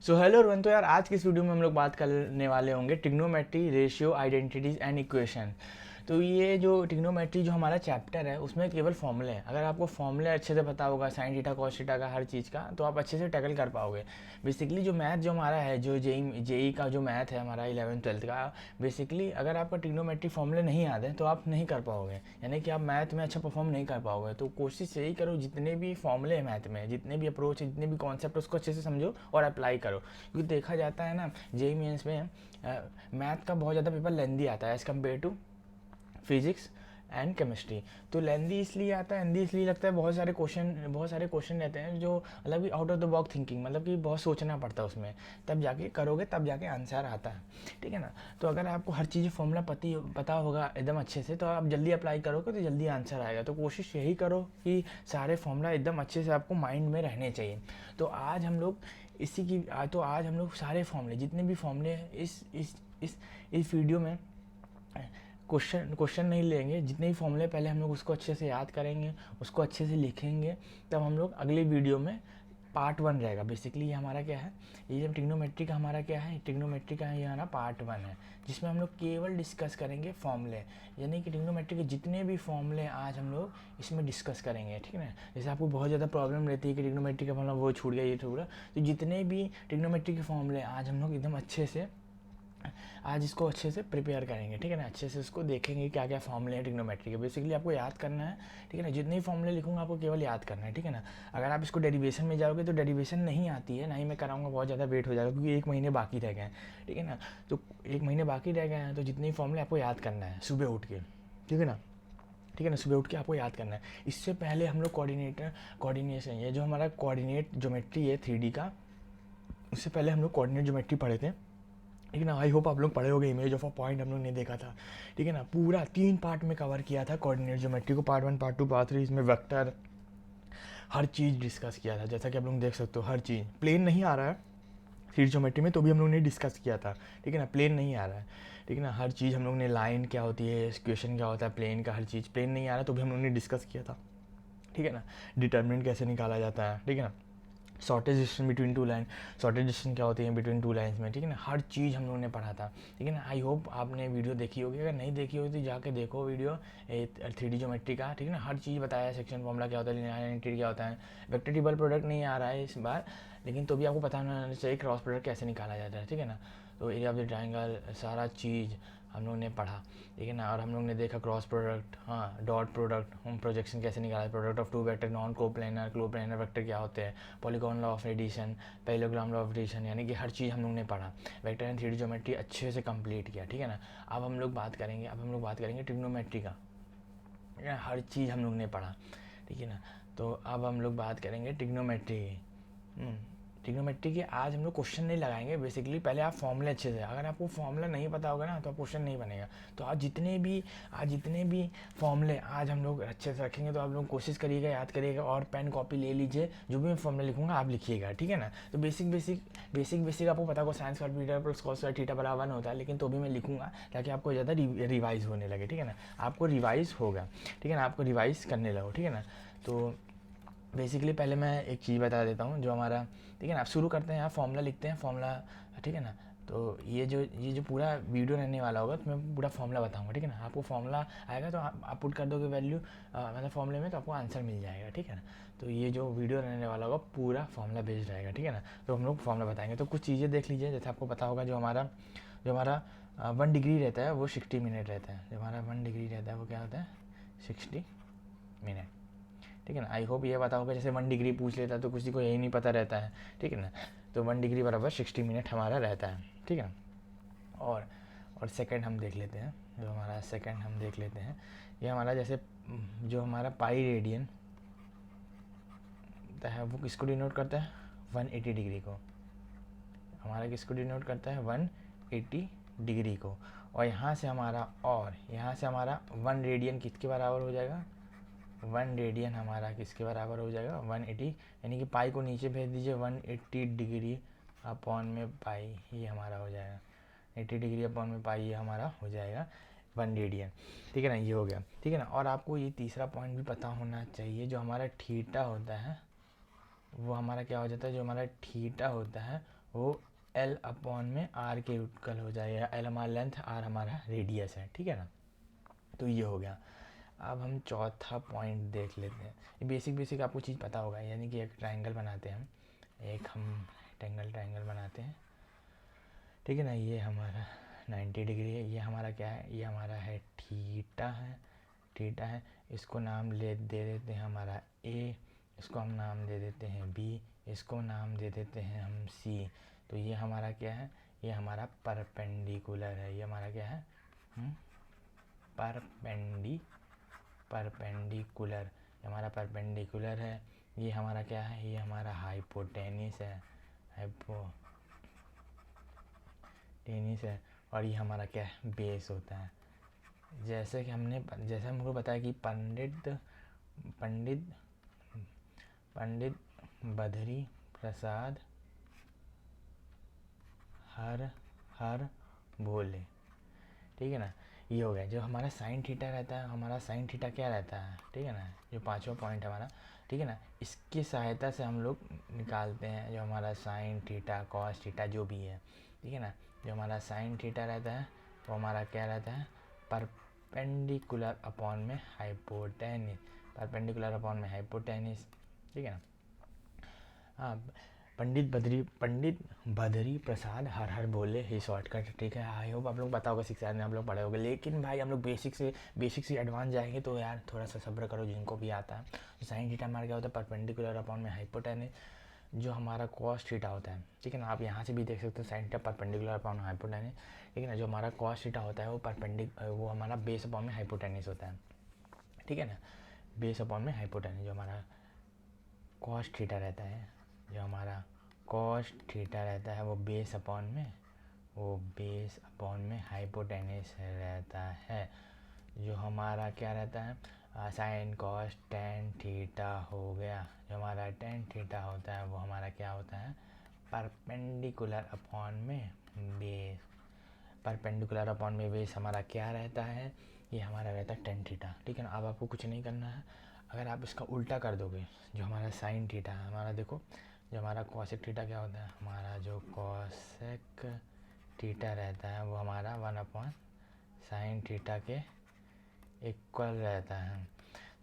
So hello everyone. तो यार आज की इस वीडियो में हम लोग बात करने वाले होंगे trigonometry, ratio, identities and equation. तो ये जो ट्रिग्नोमेट्री जो हमारा चैप्टर है उसमें केवल फॉर्मूले हैं। अगर आपको फॉर्मूले अच्छे से पता होगा साइन थीटा कॉस थीटा का हर चीज़ का, तो आप अच्छे से टैकल कर पाओगे। बेसिकली जो मैथ जो हमारा है, जो जेई का जो मैथ है हमारा 11th 12th का, बेसिकली अगर आपका ट्रिग्नोमेट्री फॉर्मूले नहीं आते हैं तो आप नहीं कर पाओगे, यानी कि आप मैथ में अच्छा परफॉर्म नहीं कर पाओगे। तो कोशिश यही करो, जितने भी फॉर्मूले हैं मैथ में, जितने भी अप्रोच है, जितने भी कॉन्सेप्ट है, उसको अच्छे से समझो और अप्लाई करो। क्योंकि देखा जाता है ना, जेई मेंस में मैथ का बहुत ज़्यादा पेपर लेंदी आता है as compared to physics and chemistry. तो लेंदी इसलिए आता है, लेंदी इसलिए लगता है, बहुत सारे क्वेश्चन रहते हैं जो मतलब कि out of the box thinking, मतलब कि बहुत सोचना पड़ता है उसमें, तब जाके करोगे तब जाके आंसर आता है। ठीक है ना। तो अगर आपको हर चीज़ फॉर्मूला पता होगा एकदम अच्छे से, तो आप जल्दी अप्लाई करोगे तो जल्दी आंसर आएगा। तो कोशिश यही करो कि सारे फॉर्मूला एकदम अच्छे से आपको माइंड में रहने चाहिए। तो आज हम लोग आज हम लोग सारे फॉर्मूले, जितने भी फॉर्मूले हैं इस वीडियो में क्वेश्चन नहीं लेंगे। जितने भी फॉर्मूले पहले हम लोग उसको अच्छे से याद करेंगे, उसको अच्छे से लिखेंगे, तब हम लोग अगले वीडियो में पार्ट 1 रहेगा। बेसिकली ये हमारा क्या है, ये जब ट्रिग्नोमेट्री का हमारा क्या है, ट्रिग्नोमेट्री का ये हमारा पार्ट 1 है, जिसमें हम लोग केवल डिस्कस करेंगे फॉर्मूले, यानी कि ट्रिग्नोमेट्री के जितने भी फॉर्मूले आज हम लोग इसमें डिस्कस करेंगे। ठीक है ना। जैसे आपको बहुत ज़्यादा प्रॉब्लम रहती है कि ट्रिग्नोमेट्री का फॉर्मूला वो छूट गया, ये छूट गया, तो जितने भी ट्रिग्नोमेट्री के फॉर्मूले आज हम लोग एकदम अच्छे से आज इसको अच्छे से प्रिपेयर करेंगे। ठीक है ना। अच्छे से इसको देखेंगे क्या क्या फॉर्मूले हैं ट्रिग्नोमेट्री के। बेसिकली आपको याद करना है। ठीक है ना। जितने भी फॉर्मूले लिखूंगा आपको केवल याद करना है। ठीक है ना। अगर आप इसको डेरिवेशन में जाओगे तो डेरिवेशन नहीं आती है, ना ही मैं कराऊंगा, बहुत ज़्यादा वेट हो जाएगा क्योंकि 1 महीने बाकी रह गए हैं। ठीक है ना। तो 1 महीने बाकी रह गए हैं, तो जितने भी फॉर्मूले आपको याद करना है सुबह उठ के। ठीक है ना। ठीक है ना। सुबह उठ के आपको याद करना है। इससे पहले हम लोग कोऑर्डिनेशन, ये जो हमारा कोऑर्डिनेट ज्योमेट्री है 3D का, उससे पहले हम लोग कोऑर्डिनेट ज्योमेट्री पढ़े थे। ठीक है ना। आई होप आप लोग पढ़े होगे, इमेज ऑफ अ पॉइंट हम लोग ने देखा था। ठीक है ना। पूरा 3 पार्ट में कवर किया था कोऑर्डिनेट ज्योमेट्री को, पार्ट 1 पार्ट 2 पार्ट 3। इसमें वेक्टर हर चीज़ डिस्कस किया था। जैसा कि आप लोग देख सकते हो, हर चीज़ प्लेन नहीं आ रहा है 3D ज्योमेट्री में, तो भी हम लोग ने डिस्कस किया था। ठीक है ना। प्लेन नहीं आ रहा है। ठीक है ना। हर चीज़ हम लोग ने, लाइन क्या होती है, इक्वेशन क्या होता है, प्लेन का हर चीज़, प्लेन नहीं आ रहा तो भी हम लोग ने डिस्कस किया था। ठीक है ना। डिटर्मिनेंट कैसे निकाला जाता है। ठीक है ना। Shortage distance between two line, shortage distance क्या होती है बिटवीन टू लाइन्स में। ठीक है ना। हर चीज़ हम लोगों ने पढ़ा था। ठीक है ना। आई होप आपने वीडियो देखी होगी, अगर नहीं देखी होगी तो जाके देखो वीडियो 3D ज्योमेट्री का। ठीक है ना। हर चीज़ बताया, सेक्शन फॉर्मूला क्या होता है, लिनियर आइडेंटिटी क्या होता है। वेक्टर टेबल प्रोडक्ट नहीं आ रहा है इस बार, लेकिन तो भी आपको पता होना चाहिए क्रॉस प्रोडक्ट कैसे निकाला जाता है। ठीक है ना। तो एरिया ऑफ द ट्राइंगल, सारा चीज़ हम लोग ने पढ़ा। ठीक है ना। और हम लोग ने देखा क्रॉस प्रोडक्ट, हाँ, डॉट प्रोडक्ट, हम प्रोजेक्शन कैसे निकाला, product of two vector, non coplanar, coplanar vector क्या होते हैं, polygon law of addition, parallelogram law of addition, यानी कि हर चीज़ हम लोग ने पढ़ा। वेक्टर एंड 3D ज्योमेट्री अच्छे से कंप्लीट किया। ठीक है ना। अब हम लोग बात करेंगे ट्रिग्नोमेट्री का। ठीक है। हर चीज़ हम लोग ने पढ़ा। ठीक है ना। तो अब हम लोग बात करेंगे ट्रिग्नोमेट्री की। ट्रिग्नोमेट्री के आज हम लोग क्वेश्चन नहीं लगाएंगे। बेसिकली पहले आप फॉर्मूले अच्छे से, अगर आपको फॉर्मूला नहीं पता होगा ना तो क्वेश्चन नहीं बनेगा। तो आज जितने भी फॉर्मूले आज हम लोग अच्छे से रखेंगे, तो आप लोग कोशिश करिएगा, याद करिएगा, और पेन कॉपी ले लीजिए। जो भी मैं फॉर्मूला लिखूंगा आप लिखिएगा। ठीक है ना। तो बेसिक आपको पता होगा, science square beta plus cos square theta बराबर 1 होता है, लेकिन तो भी मैं लिखूंगा ताकि आपको ज़्यादा रिवाइज होने लगे। ठीक है ना। आपको रिवाइज होगा। ठीक है ना। आपको रिवाइज करने लगो। ठीक है ना। तो बेसिकली पहले मैं एक चीज़ बता देता हूँ जो हमारा, ठीक है ना। आप शुरू करते हैं, आप फॉर्मूला लिखते हैं, फॉर्मूला। ठीक है ना। तो ये जो पूरा वीडियो रहने वाला होगा, तो मैं पूरा फॉर्मूला बताऊंगा। ठीक है ना। आपको फॉर्मूला आएगा तो आप पुट कर दोगे वैल्यू मतलब फॉर्मूले में, तो आपको आंसर मिल जाएगा। ठीक है ना। तो ये जो वीडियो रहने वाला होगा पूरा फॉर्मूला बेस्ड रहेगा। ठीक है ना। तो हम लोग फॉर्मूला बताएंगे। तो कुछ चीज़ें देख लीजिए। जैसे आपको पता होगा, जो हमारा 1 डिग्री रहता है वो 60 मिनट रहता है। जो हमारा 1 डिग्री रहता है वो क्या होता है, 60 मिनट। ठीक है ना। आई होप ये पता होगा। जैसे 1 डिग्री पूछ लेता है तो किसी को यही नहीं पता रहता है। ठीक है ना। तो 1 डिग्री बराबर 60 मिनट हमारा रहता है। ठीक है। और सेकंड हम देख लेते हैं। जो हमारा सेकंड हम देख लेते हैं, ये हमारा जैसे जो हमारा पाई रेडियन है वो किसको डिनोट करता है, 180 डिग्री को। हमारा किसको डिनोट करता है, 180 डिग्री को। और यहाँ से हमारा 1 रेडियन किसके बराबर हो जाएगा, 1 रेडियन हमारा किसके बराबर हो जाएगा, 180, यानी कि पाई को नीचे भेज दीजिए, 180 डिग्री अपॉन में पाई, ये हमारा हो जाएगा 80 डिग्री अपॉन में पाई, ये हमारा हो जाएगा 1 रेडियन। ठीक है ना। ये हो गया। ठीक है ना। और आपको ये तीसरा पॉइंट भी पता होना चाहिए, जो हमारा थीटा होता है वो हमारा क्या हो जाता है, जो हमारा थीटा होता है वो एल अपॉन में आर के इक्वल हो जाएगा। एल हमारा लेंथ, आर हमारा रेडियस है, ठीक है ना। तो ये हो गया। अब हम चौथा पॉइंट देख लेते हैं। ये बेसिक बेसिक आपको चीज़ पता होगा, यानी कि एक ट्रायंगल बनाते हैं हम, एक हम ट्रायंगल बनाते हैं, ठीक है ना। ये हमारा 90 डिग्री है, ये हमारा क्या है, ये हमारा है थीटा है। इसको नाम दे देते हैं हमारा ए, इसको हम नाम दे देते हैं बी, इसको नाम दे देते हैं हम सी। तो ये हमारा क्या है, ये हमारा परपेंडिकुलर है। ये हमारा क्या है, परपेंडिकुलर, ये हमारा परपेंडिकुलर है। ये हमारा क्या है, ये हमारा हाइपोटेनिस है, और ये हमारा क्या है, बेस होता है। जैसे हमको बताया कि पंडित बद्री प्रसाद हर बोले, ठीक है ना। ये हो गया। जो हमारा साइन थीटा रहता है, हमारा साइन थीटा क्या रहता है, ठीक है ना, जो पांचवा पॉइंट हमारा, ठीक है ना। इसकी सहायता से हम लोग निकालते हैं जो हमारा साइन थीटा कॉस थीटा जो भी है, ठीक है ना। जो हमारा साइन थीटा रहता है वो हमारा क्या रहता है, परपेंडिकुलर अपॉन में हाइपोटेनिस, ठीक है ना। हाँ, पंडित बद्री प्रसाद हर बोले, ही शॉर्टकट, ठीक है। आई होप आप लोग पता होगा, सिक्स में आप लोग पढ़े होगे। लेकिन भाई हम लोग बेसिक से एडवांस जाएंगे तो यार थोड़ा सा सब्र करो, जिनको भी आता है। तो साइन थीटा हमारा क्या होता है, परपेंडिकुलर अपॉन में हाइपोटेनिस। जो हमारा कॉस थीटा होता है, ठीक है ना, आप यहाँ से भी देख सकते हो, sine theta perpendicular upon hypotenuse, ठीक है ना। जो हमारा कॉस थीटा होता है वो हमारा बेस अपॉन में हाइपोटेनिस होता है, ठीक है ना। बेस अपॉन में हाइपोटेनिस, जो हमारा कॉस थीटा रहता है, जो हमारा कॉस थीटा रहता है वो बेस अपॉन में हाइपोटेनिस रहता है। जो हमारा क्या रहता है, साइन कॉस टेन थीटा हो गया। जो हमारा टेन थीटा होता है वो हमारा क्या होता है, परपेंडिकुलर अपॉन में बेस। परपेंडिकुलर अपॉन में बेस हमारा क्या रहता है, ये हमारा रहता है टेन थीटा, ठीक है ना। अब आपको कुछ नहीं करना है। अगर आप इसका उल्टा कर दोगे, जो हमारा साइन थीटा है हमारा, देखो जो हमारा कॉसेक थीटा क्या होता है, हमारा जो कॉसेक थीटा रहता है वो हमारा 1 साइन थीटा के इक्वल रहता है।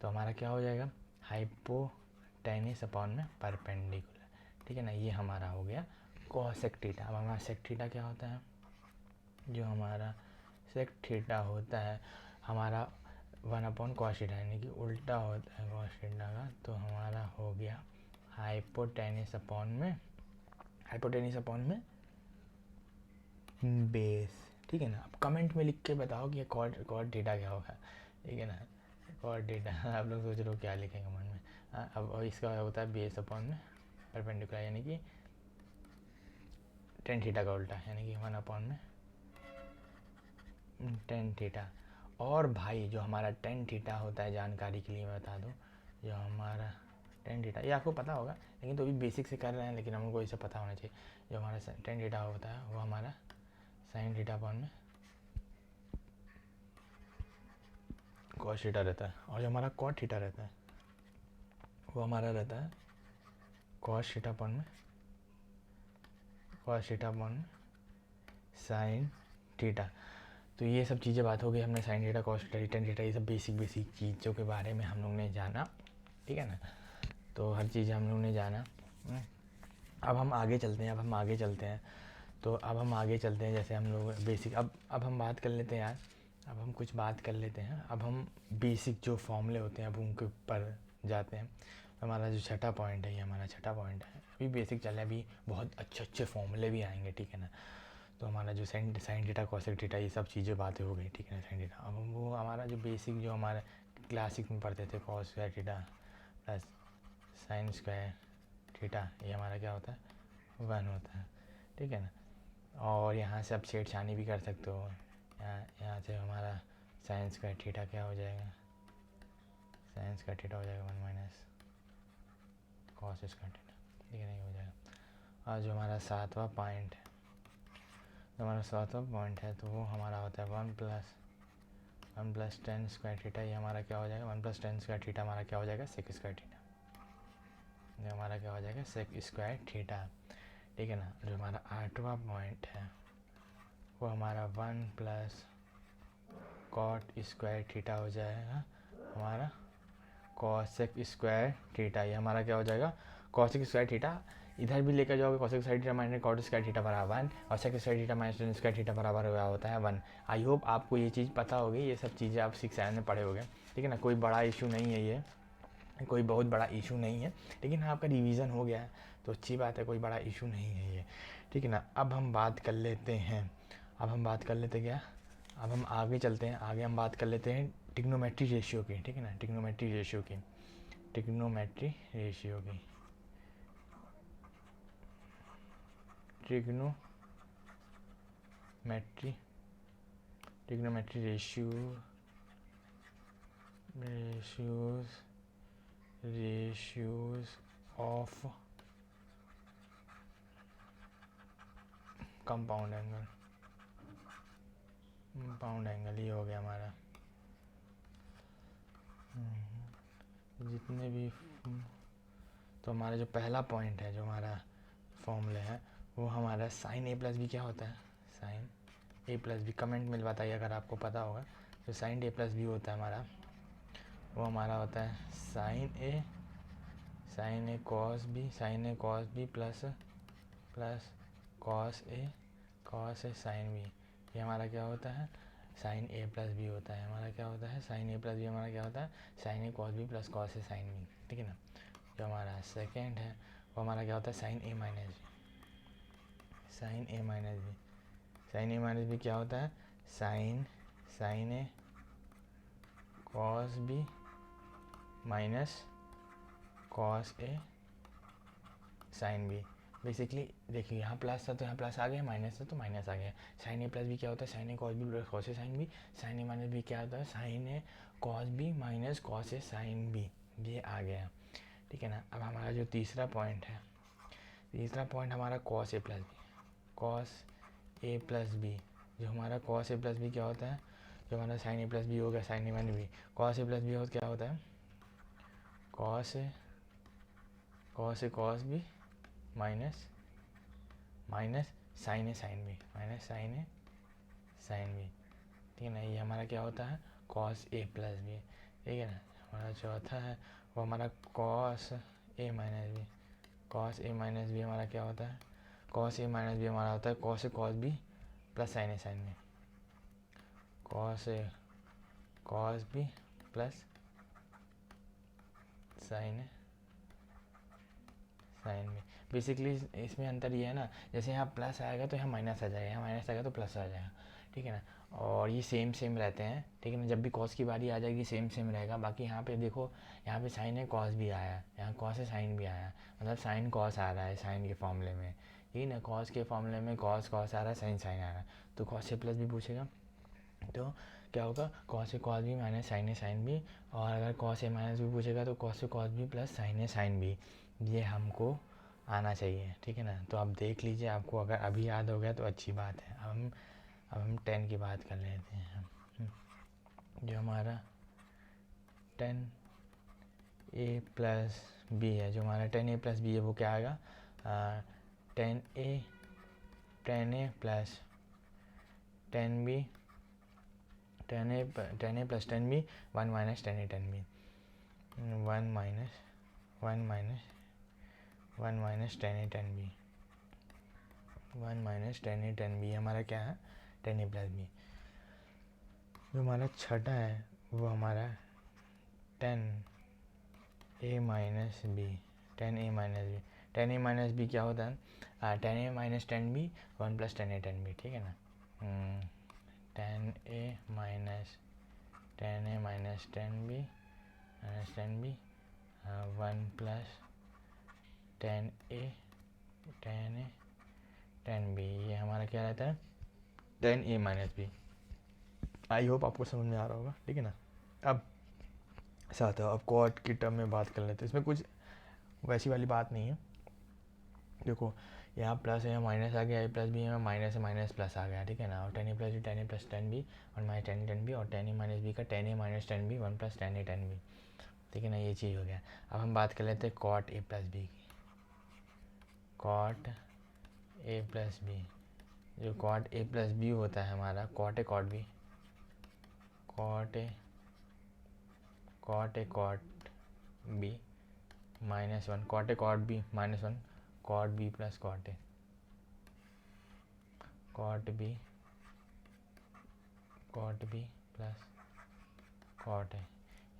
तो हमारा क्या हो जाएगा, हाइपोटेनिस अपॉन में परपेंडिकुलर, ठीक है ना। ये हमारा हो गया कॉसेक थीटा। अब हमारा सेक थीटा क्या होता है, जो हमारा सेक थीटा होता है हमारा 1/cos थीटा, यानी कि उल्टा होता है cos थीटा का। तो हमारा हो गया हाइपोटेनिस अपॉन में बेस, ठीक है ना। अब कमेंट में लिख के बताओ कि ये कॉट थीटा क्या होगा, ठीक है ना। कॉट थीटा आप लोग सोच रहे हो क्या लिखेंगे कमेंट में। हाँ, अब इसका होता है बेस अपॉन में परपेंडिकुलर, यानी कि टेन थीटा का उल्टा, यानी कि 1 में टेन थीटा। और भाई जो हमारा टेन थीटा होता है, जानकारी के लिए मैं बता दूं, जो हमारा टेन थीटा, ये आपको पता होगा लेकिन तो भी बेसिक से कर रहे हैं, लेकिन हमको इसे पता होना चाहिए। जो हमारा टेन थीटा होता है वो हमारा साइन थीटा अपॉन में कॉस थीटा रहता है। और जो हमारा कॉट थीटा रहता है वो हमारा रहता है कॉस थीटा अपॉन में साइन थीटा। तो ये सब चीज़ें बात हो गई, हमने sine theta cos theta tan theta ये सब बेसिक चीज़ों के बारे में हम लोग ने जाना, ठीक है ना। तो हर चीज़ हम लोग ने जाना। अब हम आगे चलते हैं। तो अब हम आगे चलते हैं, जैसे हम लोग बेसिक, अब हम बात कर लेते हैं यार, अब हम कुछ बात कर लेते हैं। अब हम बेसिक जो फॉर्मूले होते हैं अब उनके ऊपर जाते हैं। हमारा जो छठा पॉइंट है, ये हमारा छठा पॉइंट है। अभी बेसिक चल रहा है, अभी बहुत अच्छे फॉर्मूले भी आएंगे, ठीक है ना। तो हमारा जो साइन थीटा कॉसेक थीटा ये सब चीज़ें बातें हो गई, ठीक है ना। साइन थीटा, अब वो हमारा जो बेसिक जो हमारे क्लासिक में पढ़ते थे, cos square theta plus sine square theta, ये हमारा क्या होता है, 1 होता है, ठीक है ना। और यहाँ से आप छेड़छानी भी कर सकते हो। यहाँ से हमारा साइन स्क्वायर थीटा क्या हो जाएगा, साइन स्क्वायर थीटा हो जाएगा 1 माइनस कॉस स्क्वायर थीटा, ठीक है ना, ये हो जाएगा। और जो हमारा सातवां पॉइंट है, तो वो हमारा होता है 1 प्लस टेन स्क्वायर थीटा। ये हमारा क्या हो जाएगा, 1 प्लस टेन स्क्वायर थीटा हमारा क्या हो जाएगा, सेक स्क्वायर थीटा। ये हमारा क्या हो जाएगा, सेक स्क्वायर थीटा, ठीक है ना। जो हमारा 8वां पॉइंट है वो हमारा 1 प्लस कॉट स्क्वायर थीटा हो जाएगा हमारा कॉसेक स्क्वायर थीटा। ये हमारा क्या हो जाएगा कॉसेक स्क्वायर थीटा। इधर भी लेकर जाओगे cosec square theta minus cot square theta बराबर 1 और sec square theta minus tan square theta बराबर हुआ होता है 1। आई होप आपको ये चीज़ पता होगी, ये सब चीज़ें आप 6 में पढ़े होगे, ठीक है ना। कोई बड़ा इशू नहीं है, ये कोई बहुत बड़ा इशू नहीं है, लेकिन हाँ आपका रिवीजन हो गया है तो अच्छी बात है, कोई बड़ा इशू नहीं है ये, ठीक है ना। अब हम बात कर लेते हैं, क्या, अब हम आगे चलते हैं, आगे हम बात कर लेते हैं ट्रिग्नोमेट्री रेशियो की, ठीक है ना। ट्रिग्नोमेट्री रेशियो की trigonometry ratio ratios of compound angle ये हो गया हमारा। जितने भी तो हमारा जो पहला पॉइंट है, जो हमारा फॉर्मूला है वो हमारा साइन ए प्लस बी क्या होता है, sign A plus B. Comment में बताइए अगर आपको पता होगा। जो साइन ए प्लस बी होता है हमारा, वो हमारा होता है sign A cos B plus cos A sine B. ये हमारा क्या होता है साइन ए प्लस बी होता है। हमारा क्या होता है साइन ए प्लस बी, हमारा क्या होता है sign A cos B plus cos A sine B, ठीक है ना। जो हमारा सेकेंड है वो हमारा क्या होता है साइन ए माइनस बी क्या होता है sign A cos B minus cos A sign B. Basically देखिए यहाँ प्लस था तो यहाँ प्लस आ गया, माइनस था तो माइनस आ गया। साइन ए प्लस बी क्या होता है sign A cos B plus cos A sign B. Sign A minus B क्या होता है sign A cos B minus cos A sine B. ये आ गया, ठीक है ना। अब हमारा जो तीसरा पॉइंट हमारा कॉस ए प्लस बी। जो हमारा कॉस ए प्लस बी क्या होता है, जो हमारा साइन ए प्लस बी हो गया sign A minus B. Cos A plus B हो क्या होता है cos A cos B minus sin A sine B, ठीक है ना। ये हमारा क्या होता है कॉस ए प्लस बी, ठीक है ना। हमारा चौथा है वो हमारा कॉस ए माइनस बी हमारा क्या होता है कॉस ए माइनस बी हमारा होता है cos B plus sign A sign B. Cos B plus sign B. Basically इसमें अंतर ये है ना, जैसे यहाँ प्लस आएगा तो यहाँ माइनस आ जाएगा, यहाँ माइनस आएगा तो प्लस आ जाएगा, ठीक है ना। और ये सेम रहते हैं, ठीक है ना। जब भी कॉस की बारी आ जाएगी सेम रहेगा। बाकी यहाँ पे देखो, यहाँ पे साइन है कॉस भी आया, यहाँ कॉस है साइन भी आया, मतलब साइन कॉस आ रहा है साइन के फॉर्मूले में, ठीक है ना। कॉस के फॉर्मूले में कॉस आ रहा है साइन आ रहा है, तो कॉस ए प्लस भी पूछेगा तो क्या होगा cos A cos B minus sin A sine B. और अगर कॉस ए माइनस बी पूछेगा तो cos A cos B plus sign A sine B. ये हमको आना चाहिए, ठीक है ना। तो आप देख लीजिए, आपको अगर अभी याद हो गया तो अच्छी बात है। अब हम 10 की बात कर लेते हैं। जो हमारा 10a प्लस बी है, जो हमारा 10a प्लस बी है वो क्या आएगा 10a plus 10b 10a plus 10b 1 minus 10a 10b 1 minus 10a 10b 1 minus 10a 10b हमारा क्या है 10a प्लस बी। जो हमारा छठा है वो हमारा 10a minus B 10a minus B क्या होता है 10a minus 10b 1 plus 10a 10b, ठीक है ना। 10a minus 10b minus 10b 1 plus 10a 10b। ये हमारा क्या रहता है 10a minus B. I hope आपको समझ में आ रहा होगा, ठीक है ना। अब साथ अब कॉट की टर्म में बात कर लेते हैं। इसमें कुछ वैसी वाली बात नहीं है। देखो यहाँ प्लस है, यहाँ माइनस आ गया, ए प्लस बी है, माइनस है माइनस प्लस आ गया, ठीक है ना। और 10a plus B 10a plus 10b और माइनस 10a 10b और 10a माइनस बी का 10a minus 10b 1 plus 10a 10b, ठीक है ना। ये चीज़ हो गया। अब हम बात कर लेते हैं कॉट ए प्लस बी की। कॉट ए प्लस बी, जो कॉट ए प्लस बी होता है हमारा cot A cot B, cot A cot B -1, cot A cot B -1, cot B plus cot A, cot B plus cot A,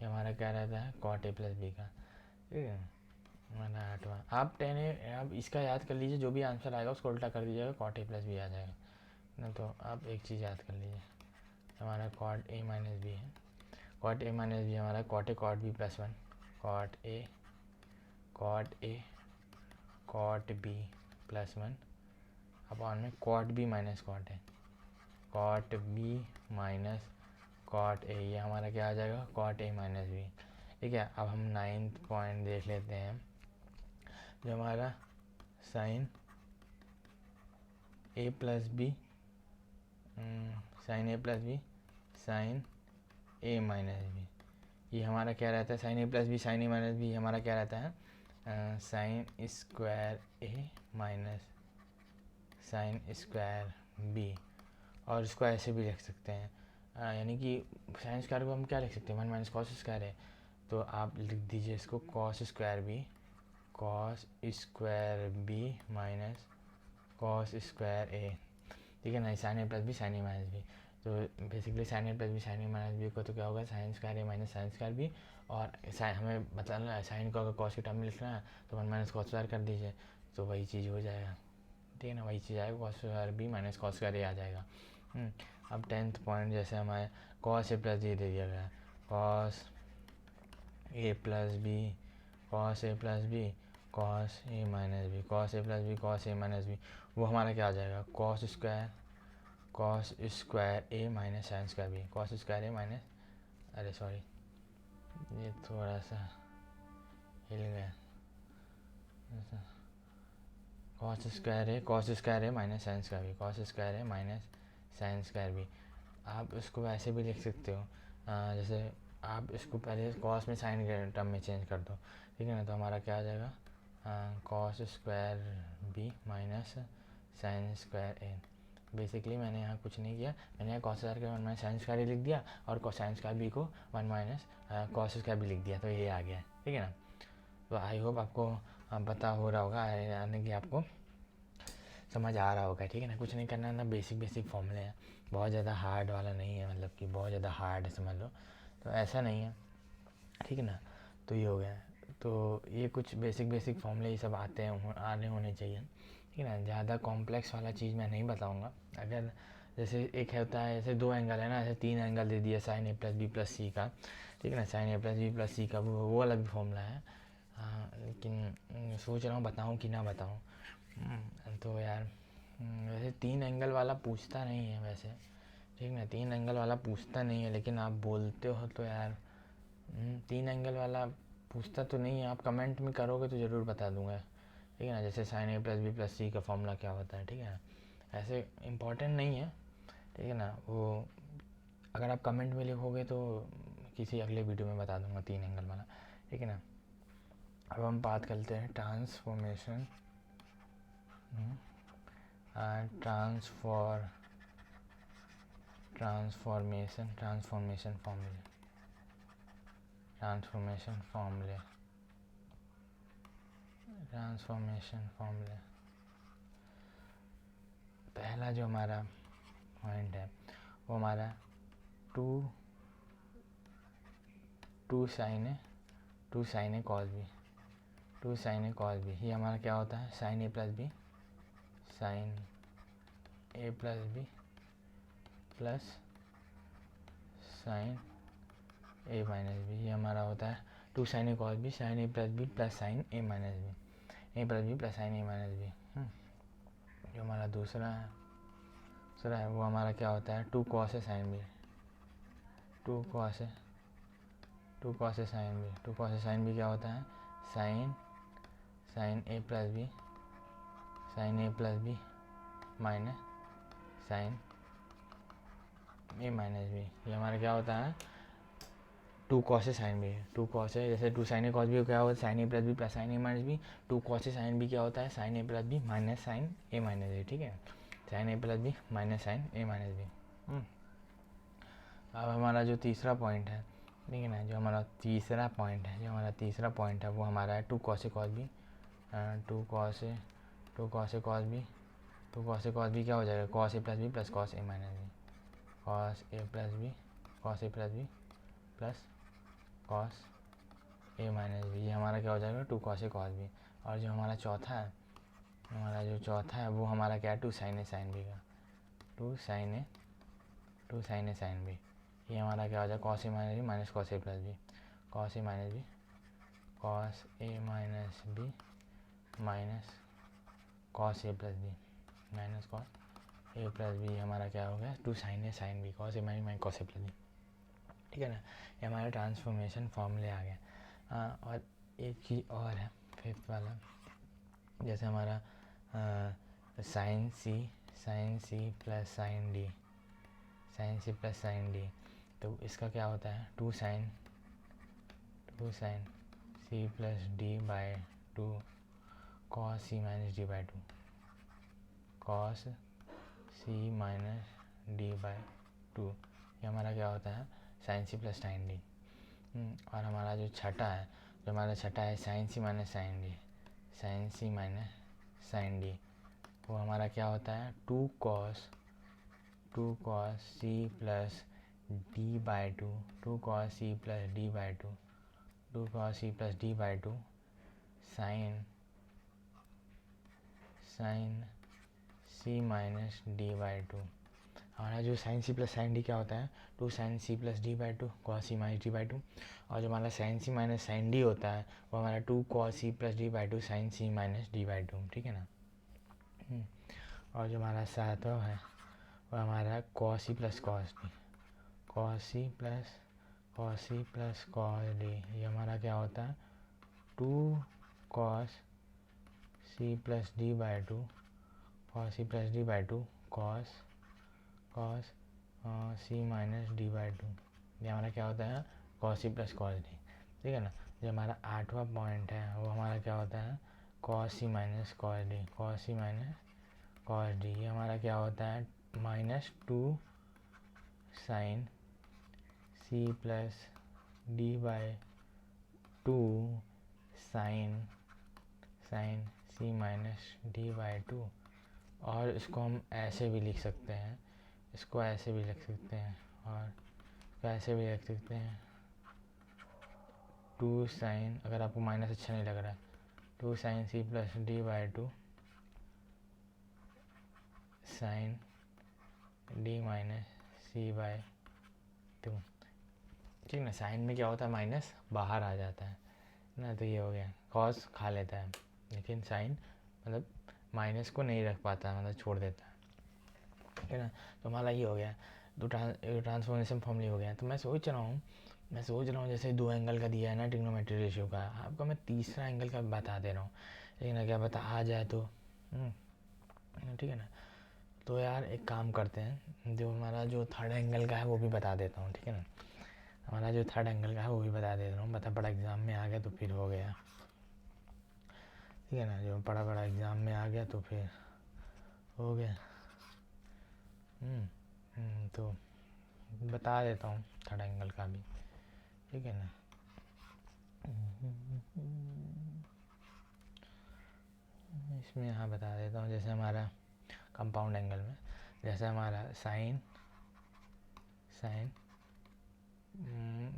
ये हमारा क्या रहता है कॉट ए प्लस बी का, ठीक है। हमारा 8वां, आप 10 आप इसका याद कर लीजिए, जो भी आंसर आएगा उसको उल्टा कर दीजिएगा, कॉट ए प्लस बी आ जाएगा ना। तो आप एक चीज़ याद कर लीजिए, हमारा कॉट ए माइनस बी है, कॉट ए माइनस बी हमारा cot A cot B plus 1, cot A cot B plus 1 upon में cot B minus cot A, cot B minus cot A, ये हमारा क्या आ जाएगा कॉट ए माइनस बी, ठीक है। अब हम 9th पॉइंट देख लेते हैं, जो हमारा sin A plus B sign A plus B sign A minus B, ये हमारा क्या रहता है sign A plus B sign A minus B, हमारा क्या रहता है sign square A minus sign square B, और इसको ऐसे भी लिख सकते हैं, यानी कि साइन स्क्वायर को हम क्या लिख सकते हैं 1 माइनस कॉस स्क्वायर है, तो आप लिख दीजिए इसको cos square B minus cos square A, ठीक है ना। Sin A plus B sign A minus B, तो basically sin A plus B sign A minus B को तो क्या होगा sin square A minus sign square B, और हमें बताना है साइन को अगर कॉस के टर्म में लिखना है तो 1 माइनस कॉस स्क्वायर कर दीजिए, तो वही चीज़ हो जाएगा, ठीक है ना, वही चीज़ आएगा cos square B minus cos square A आ जाएगा। अब 10th पॉइंट जैसे हमारे कॉस ए प्लस बी दे दिया गया, cos A plus B cos A plus B cos A minus B, cos A plus B cos A minus B, वो हमारा क्या आ जाएगा cos square A minus sign square B, cos square A minus, अरे sorry ये थोड़ा सा हिल गया, cos square A minus sign square B, cos square A minus sign square B, आप इसको वैसे भी लिख सकते हो, जैसे आप इसको पहले कॉस में साइन के टर्म में चेंज कर दो, ठीक है ना, तो हमारा क्या आ जाएगा cos square B minus sign square A. Basically मैंने यहाँ कुछ नहीं किया, मैंने यहाँ कॉस स्क्वायर के 1 माइनस साइन स्क्वायर लिख दिया और साइन स्क्वायर बी को 1 माइनस कॉस स्क्वायर बी लिख दिया, तो ये आ गया, ठीक है ना। तो आई होप आपको पता हो रहा होगा, यानी कि आपको समझ आ रहा होगा, ठीक है ना। कुछ नहीं करना है ना, बेसिक फॉर्मूले हैं, बहुत ज़्यादा हार्ड वाला नहीं है, मतलब कि बहुत ज़्यादा हार्ड है समझ लो, तो ऐसा नहीं है, ठीक है ना। तो ये हो गया, तो ये कुछ बेसिक फॉर्मूले ये सब आते हैं आने होने चाहिए, ठीक है ना। ज़्यादा कॉम्प्लेक्स वाला चीज़ मैं नहीं बताऊँगा, अगर जैसे एक होता है जैसे 2 एंगल है ना, ऐसे 3 एंगल दे दिया sign A plus B plus सी का, ठीक है ना, sin A plus B plus सी का वो अलग फॉर्मूला है, हाँ, लेकिन सोच रहा हूँ बताऊँ कि ना बताऊँ, तो यार वैसे 3 एंगल वाला पूछता नहीं है वैसे, ठीक है ना, 3 एंगल वाला पूछता नहीं है, लेकिन आप बोलते हो तो यार 3 एंगल वाला पूछता तो नहीं है, आप कमेंट में करोगे तो ज़रूर बता दूंगा, ठीक है ना, जैसे sign A plus B plus सी का फॉर्मूला क्या होता है, ठीक है ना, ऐसे इम्पॉर्टेंट नहीं है, ठीक है ना। वो अगर आप कमेंट में लिखोगे तो किसी अगले वीडियो में बता दूंगा 3 एंगल वाला, ठीक है ना। अब हम बात करते हैं ट्रांसफॉर्मेशन फॉर्मूले। पहला जो हमारा पॉइंट है वो हमारा two sign A cos B, ये हमारा क्या होता है sign A plus B plus sign A minus B, ये हमारा होता है 2 sine A cos B sign A plus B plus sign A minus B, A plus B plus sign A minus B. जो हमारा दूसरा है वो हमारा क्या होता है 2 cos A sign B, 2 cos A sign B क्या होता है sign A plus B minus sin A minus B, ये हमारा क्या होता है two cos A sign B, two cos A, जैसे two sign A cos B क्या होता है, sign A plus B plus sign A minus B. Two cos A sign B क्या होता है, sign A plus B minus sin A minus B, ठीक है, sign A plus B minus sin A minus B. अब हमारा जो तीसरा point है, ठीक है ना, जो हमारा तीसरा पॉइंट है वो हमारा है two cos A cos B, two cos A cos B, two cos A cos B क्या हो जाएगा, cos A plus B plus cos A minus B, cos A plus B plus cos A minus B, ये हमारा क्या हो जाएगा, two cos A cos B. और जो हमारा चौथा है वो हमारा क्या है, two sign A sign B का, two sign A sine B, ये हमारा क्या हो जाएगा, cos A minus B minus cos A plus B, cos A minus B cos A minus B minus cos A plus B minus cos A plus B, हमारा क्या हो गया, two sign A sign B, cos A minus cos A plus B, ठीक है ना, ये हमारा transformation फॉर्मूले आ गया। और एक चीज़ और है फिफ्थ वाला, जैसे हमारा sine C plus sine D, तो इसका क्या होता है, two sine C plus D by two cos C minus D by two, cos C minus D by two, ये हमारा क्या होता है, sine C plus sine D. और हमारा जो छठा है sine C minus sine D, वो हमारा क्या होता है, two cos C plus D by two, two cos C plus D by two, two cos C plus D by two sine C minus D by two. हमारा जो sine C plus sine D क्या होता है, two sine C plus D by two cos C minus D by two. और जो हमारा sine C minus sine D होता है वो हमारा two cos C plus D by two sine C minus D by two, ठीक है ना। और जो हमारा सातवां है वो हमारा cos C plus cos D, cos C plus cos D, ये हमारा क्या होता है, two cos C plus D by two cos C plus D by two cos C minus D by two, ये हमारा क्या होता है, cos C plus cos D, ठीक है ना। जो हमारा आठवां पॉइंट है वो हमारा क्या होता है, cos C minus cos D, cos C minus cos D, ये हमारा क्या होता है, minus two sine C plus D by two sine C minus D by two. और इसको हम ऐसे भी लिख सकते हैं, और ऐसे भी लिख सकते हैं, टू साइन, अगर आपको माइनस अच्छा नहीं लग रहा है, two sine C plus D by two sine D minus C by two, ठीक ना। साइन में क्या होता है, माइनस बाहर आ जाता है ना, तो ये हो गया, कॉस खा लेता है लेकिन साइन मतलब माइनस को नहीं रख पाता है, मतलब छोड़ देता है, ठीक है ना। तो हमारा ये हो गया, तो ट्रांसफॉर्मेशन फॉर्मूले हो गया। तो मैं सोच रहा हूँ जैसे दो एंगल का दिया है ना ट्रिग्नोमेट्री रेशियो का, आपको मैं तीसरा एंगल का बता दे रहा हूँ, लेकिन क्या पता आ जाए तो, ठीक है ना। तो यार एक काम करते हैं, जो हमारा जो थर्ड एंगल का है वो भी बता देता हूँ, ठीक है ना। हमारा जो थर्ड एंगल का है वो भी बता देता हूँ, बड़ा एग्ज़ाम में आ गया तो फिर हो गया, ठीक है ना। जो बड़ा एग्ज़ाम में आ गया तो फिर हो गया। तो बता देता हूँ थर्ड एंगल का भी, ठीक है ना। इसमें यहाँ बता देता हूँ, जैसे हमारा कंपाउंड एंगल में, जैसे हमारा साइन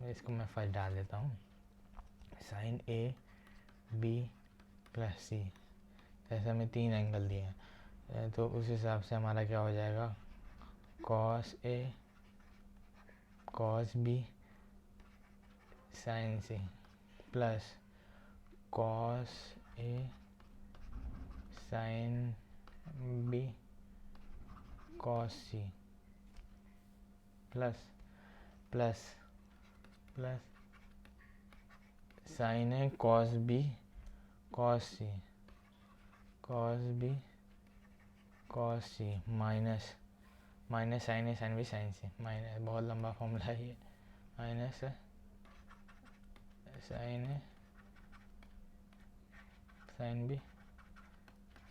इसको मैं फर्स्ट डाल देता हूँ, साइन ए बी प्लस सी, जैसे हमें तीन एंगल दिए हैं तो उस हिसाब से हमारा क्या हो जाएगा, cos A cos B sin C plus cos A sign B cos C plus sign A cos B cos C minus sin A sign B sin C, minus बहुत लंबा फॉर्मूला है ये, minus sin A sign B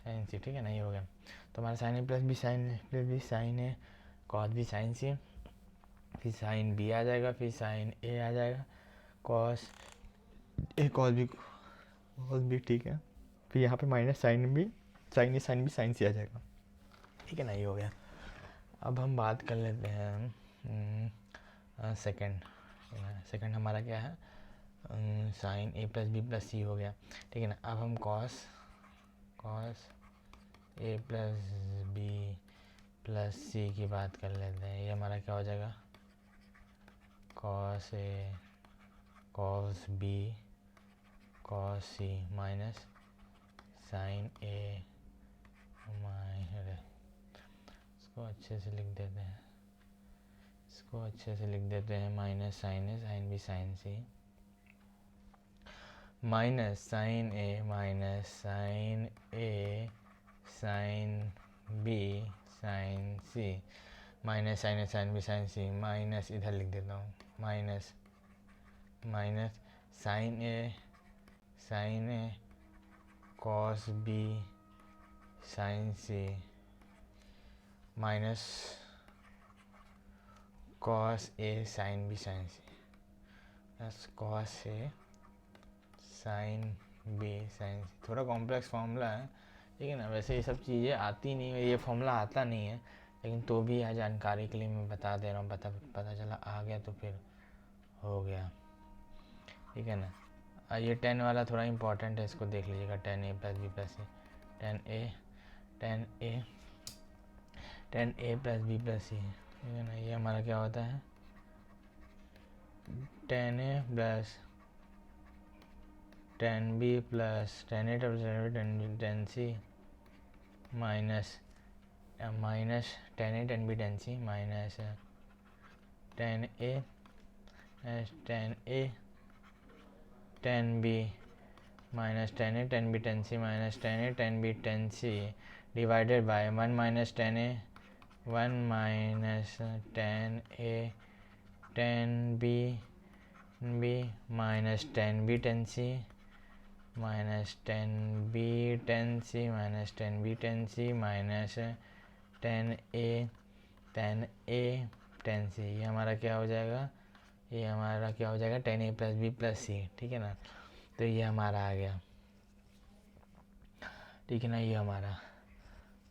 sin C, ठीक है ना, ये हो गया। तो हमारा sin A plus B sign A cos B sin C, फिर साइन बी आ जाएगा, फिर साइन ए आ जाएगा, कॉस ए कॉस बी, ठीक है। फिर यहाँ पे minus sin A sign B sin सी आ जाएगा, ठीक है ना, ये हो गया। अब हम बात कर लेते हैं सेकंड हमारा क्या है, sign A plus B plus सी हो गया, ठीक है ना। अब हम cos A plus B plus सी की बात कर लेते हैं। ये हमारा क्या हो जाएगा, cos A cos B cos C minus sin A minus, इसको अच्छे से लिख देते हैं, minus sin A sign B sin C minus sin A sign B sin C minus sin A sign B sin C minus, इधर लिख देता हूँ, minus sin A cos B sin C minus cos A sign B sin C plus cos A sign B sin C. थोड़ा complex formula है, ठीक है ना। वैसे ये सब चीज़ें आती नहीं है, ये फॉर्मूला आता नहीं है, लेकिन तो भी यहाँ जानकारी के लिए मैं बता दे रहा हूँ, पता चला आ गया तो फिर हो गया, ठीक है ना। ये 10 वाला थोड़ा इम्पोर्टेंट है, इसको देख लीजिएगा, 10a प्लस बी प्लस सी, 10a प्लस बी प्लस सी, ठीक है ना। ये हमारा क्या होता है, 10a plus 10b plus 10a 10c minus 10a 10b 10c minus 10a 10b minus 10a 10b 10c minus 10a 10b 10c divided by 1 minus 10a 1 minus 10a 10b minus 10b 10c minus 10b 10c minus 10b 10c minus 10a 10c। ये हमारा क्या हो जाएगा, 10a plus B plus सी, ठीक है ना। तो ये हमारा आ गया, ठीक है ना, ये हमारा,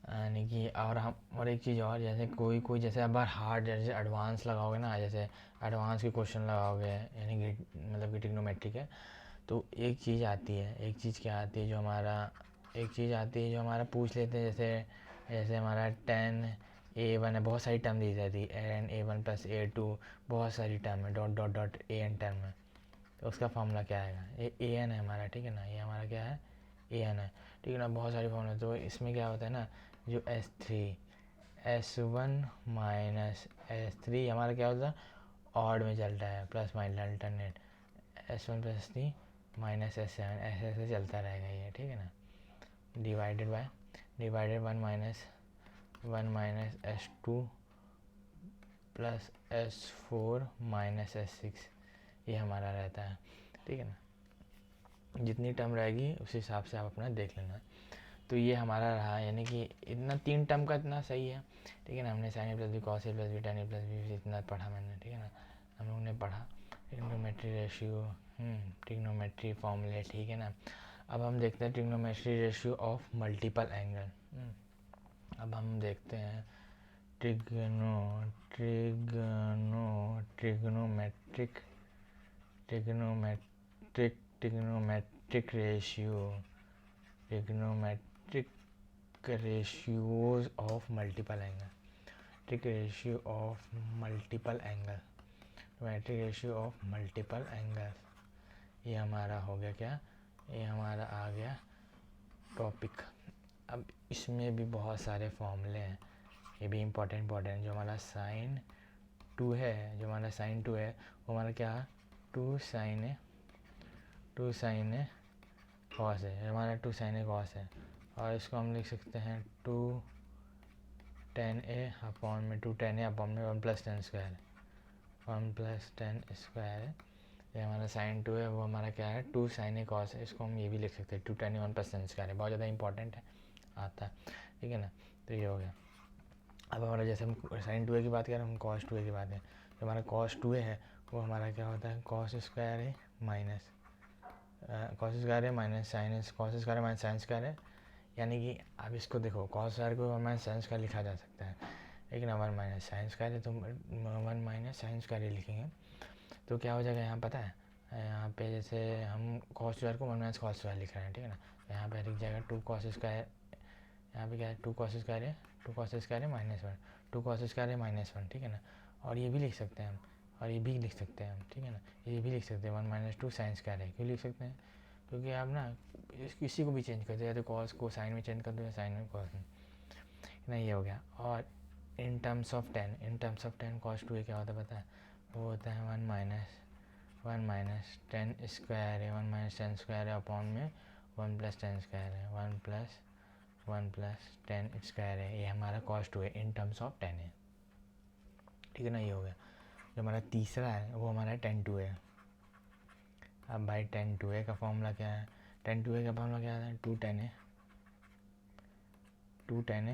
यानी कि और एक चीज़ और, जैसे कोई जैसे अब हार्ड जैसे एडवांस लगाओगे ना, जैसे एडवांस के क्वेश्चन लगाओगे, यानी कि मतलब कि ट्रिग्नोमेट्रिक है, तो एक चीज़ क्या आती है जो हमारा पूछ लेते हैं, जैसे हमारा 10a1 है, बहुत सारी टर्म दी जाती है, a1 प्लस a2, बहुत सारी टर्म है, डॉट an टर्म है, तो उसका फॉर्मूला क्या आएगा, ये an है हमारा, ठीक है ना। ये हमारा क्या है, an है, ठीक है ना। बहुत सारी फॉर्मूला, तो इसमें क्या होता है ना, जो S1 माइनस S3 हमारा क्या होता है, ऑड में चलता है, plus minus alternate, S1 plus S3 minus S7 ऐसे चलता रहेगा ये, ठीक है ना। Divided 1 minus S2 plus S4 minus S6, ये हमारा रहता है, ठीक है ना। जितनी टर्म रहेगी उस हिसाब से आप अपना देख लेना। तो ये हमारा रहा, यानी कि इतना 3 टर्म का इतना सही है, ठीक है ना। हमने sign A plus B cos A plus B ten A plus B इतना पढ़ा मैंने, ठीक है ना, हम लोग ने पढ़ा ट्रिग्नोमेट्री रेशियो, ट्रिग्नोमेट्री फॉर्मूले, ठीक है ना। अब हम देखते हैं trigonometry ratio of multiple angle. अब हम देखते हैं trigonometric ratios of multiple angle, trigonometric ratio of multiple angle, ये हमारा हो गया क्या, ये हमारा आ गया टॉपिक। अब इसमें भी बहुत सारे फॉर्मूले हैं, ये भी इम्पोर्टेंट जो हमारा साइन 2 है, वो हमारा क्या है, 2 साइन ए कॉस है, हमारा 2 साइन ए कॉस है, और इसको हम लिख सकते हैं 2 tan a अपॉन में 1 प्लस 10 स्क्वायर है, ये हमारा साइन 2 है, वो हमारा क्या है 2 साइन ए कॉस है। इसको हम ये भी लिख सकते हैं 2 tan A 1 + sin स्क्वायर है, बहुत ज़्यादा इंपॉर्टेंट है, आता है, ठीक है ना। तो ये हो गया। अब हमारा जैसे हम साइन 2A की बात करें, हम cos 2A की बात करें, जो हमारा cos 2A है वो हमारा क्या होता है cos स्क्वायर है minus sine cos square minus sign square है। यानी कि अब इसको देखो cos स्क्वायर को 1 माइनस साइन स्क्वायर लिखा जा सकता है, लेकिन 1 माइनस साइन स्क्वायर है तो 1 माइनस साइन स्क्वायर ही लिखेंगे। तो क्या हो जाएगा यहाँ पता है, यहाँ पे जैसे हम cos स्क्वायर को 1 माइनस cos स्क्वायर लिख रहे हैं, ठीक है ना। तो यहाँ पे लिख जाएगा 2 cos स्क्वायर, यहाँ पे क्या है 2 cos स्क्वायर है, 2 cos स्क्वायर है -1, 2 cos स्क्वायर है -1, ठीक है ना। और ये भी लिख सकते हैं हम, और ये भी लिख सकते हैं हम, ठीक है ना। ये भी लिख सकते हैं 1 माइनस 2 साइन स्क्वायर है, क्यों लिख सकते हैं, क्योंकि आप ना किसी को भी चेंज कर दो, या तो कॉस को साइन में चेंज कर दो या साइन में कॉस में, नहीं ये हो गया। और in terms of 10 cos 2A क्या होता है पता है, वो होता है 1 माइनस 10 स्क्वायर है, 1 माइनस 10 स्क्वायर है अपॉन में 1 प्लस 10 स्क्वायर है, 1 प्लस 10 स्क्वायर है। ये हमारा cos 2A in terms of 10 है, ठीक है ना। ये हो गया। जो हमारा तीसरा है वो हमारा tan 2A है। अब भाई tan 2A का फॉर्मूला क्या है, tan 2A का फॉर्मूला क्या है 2 tan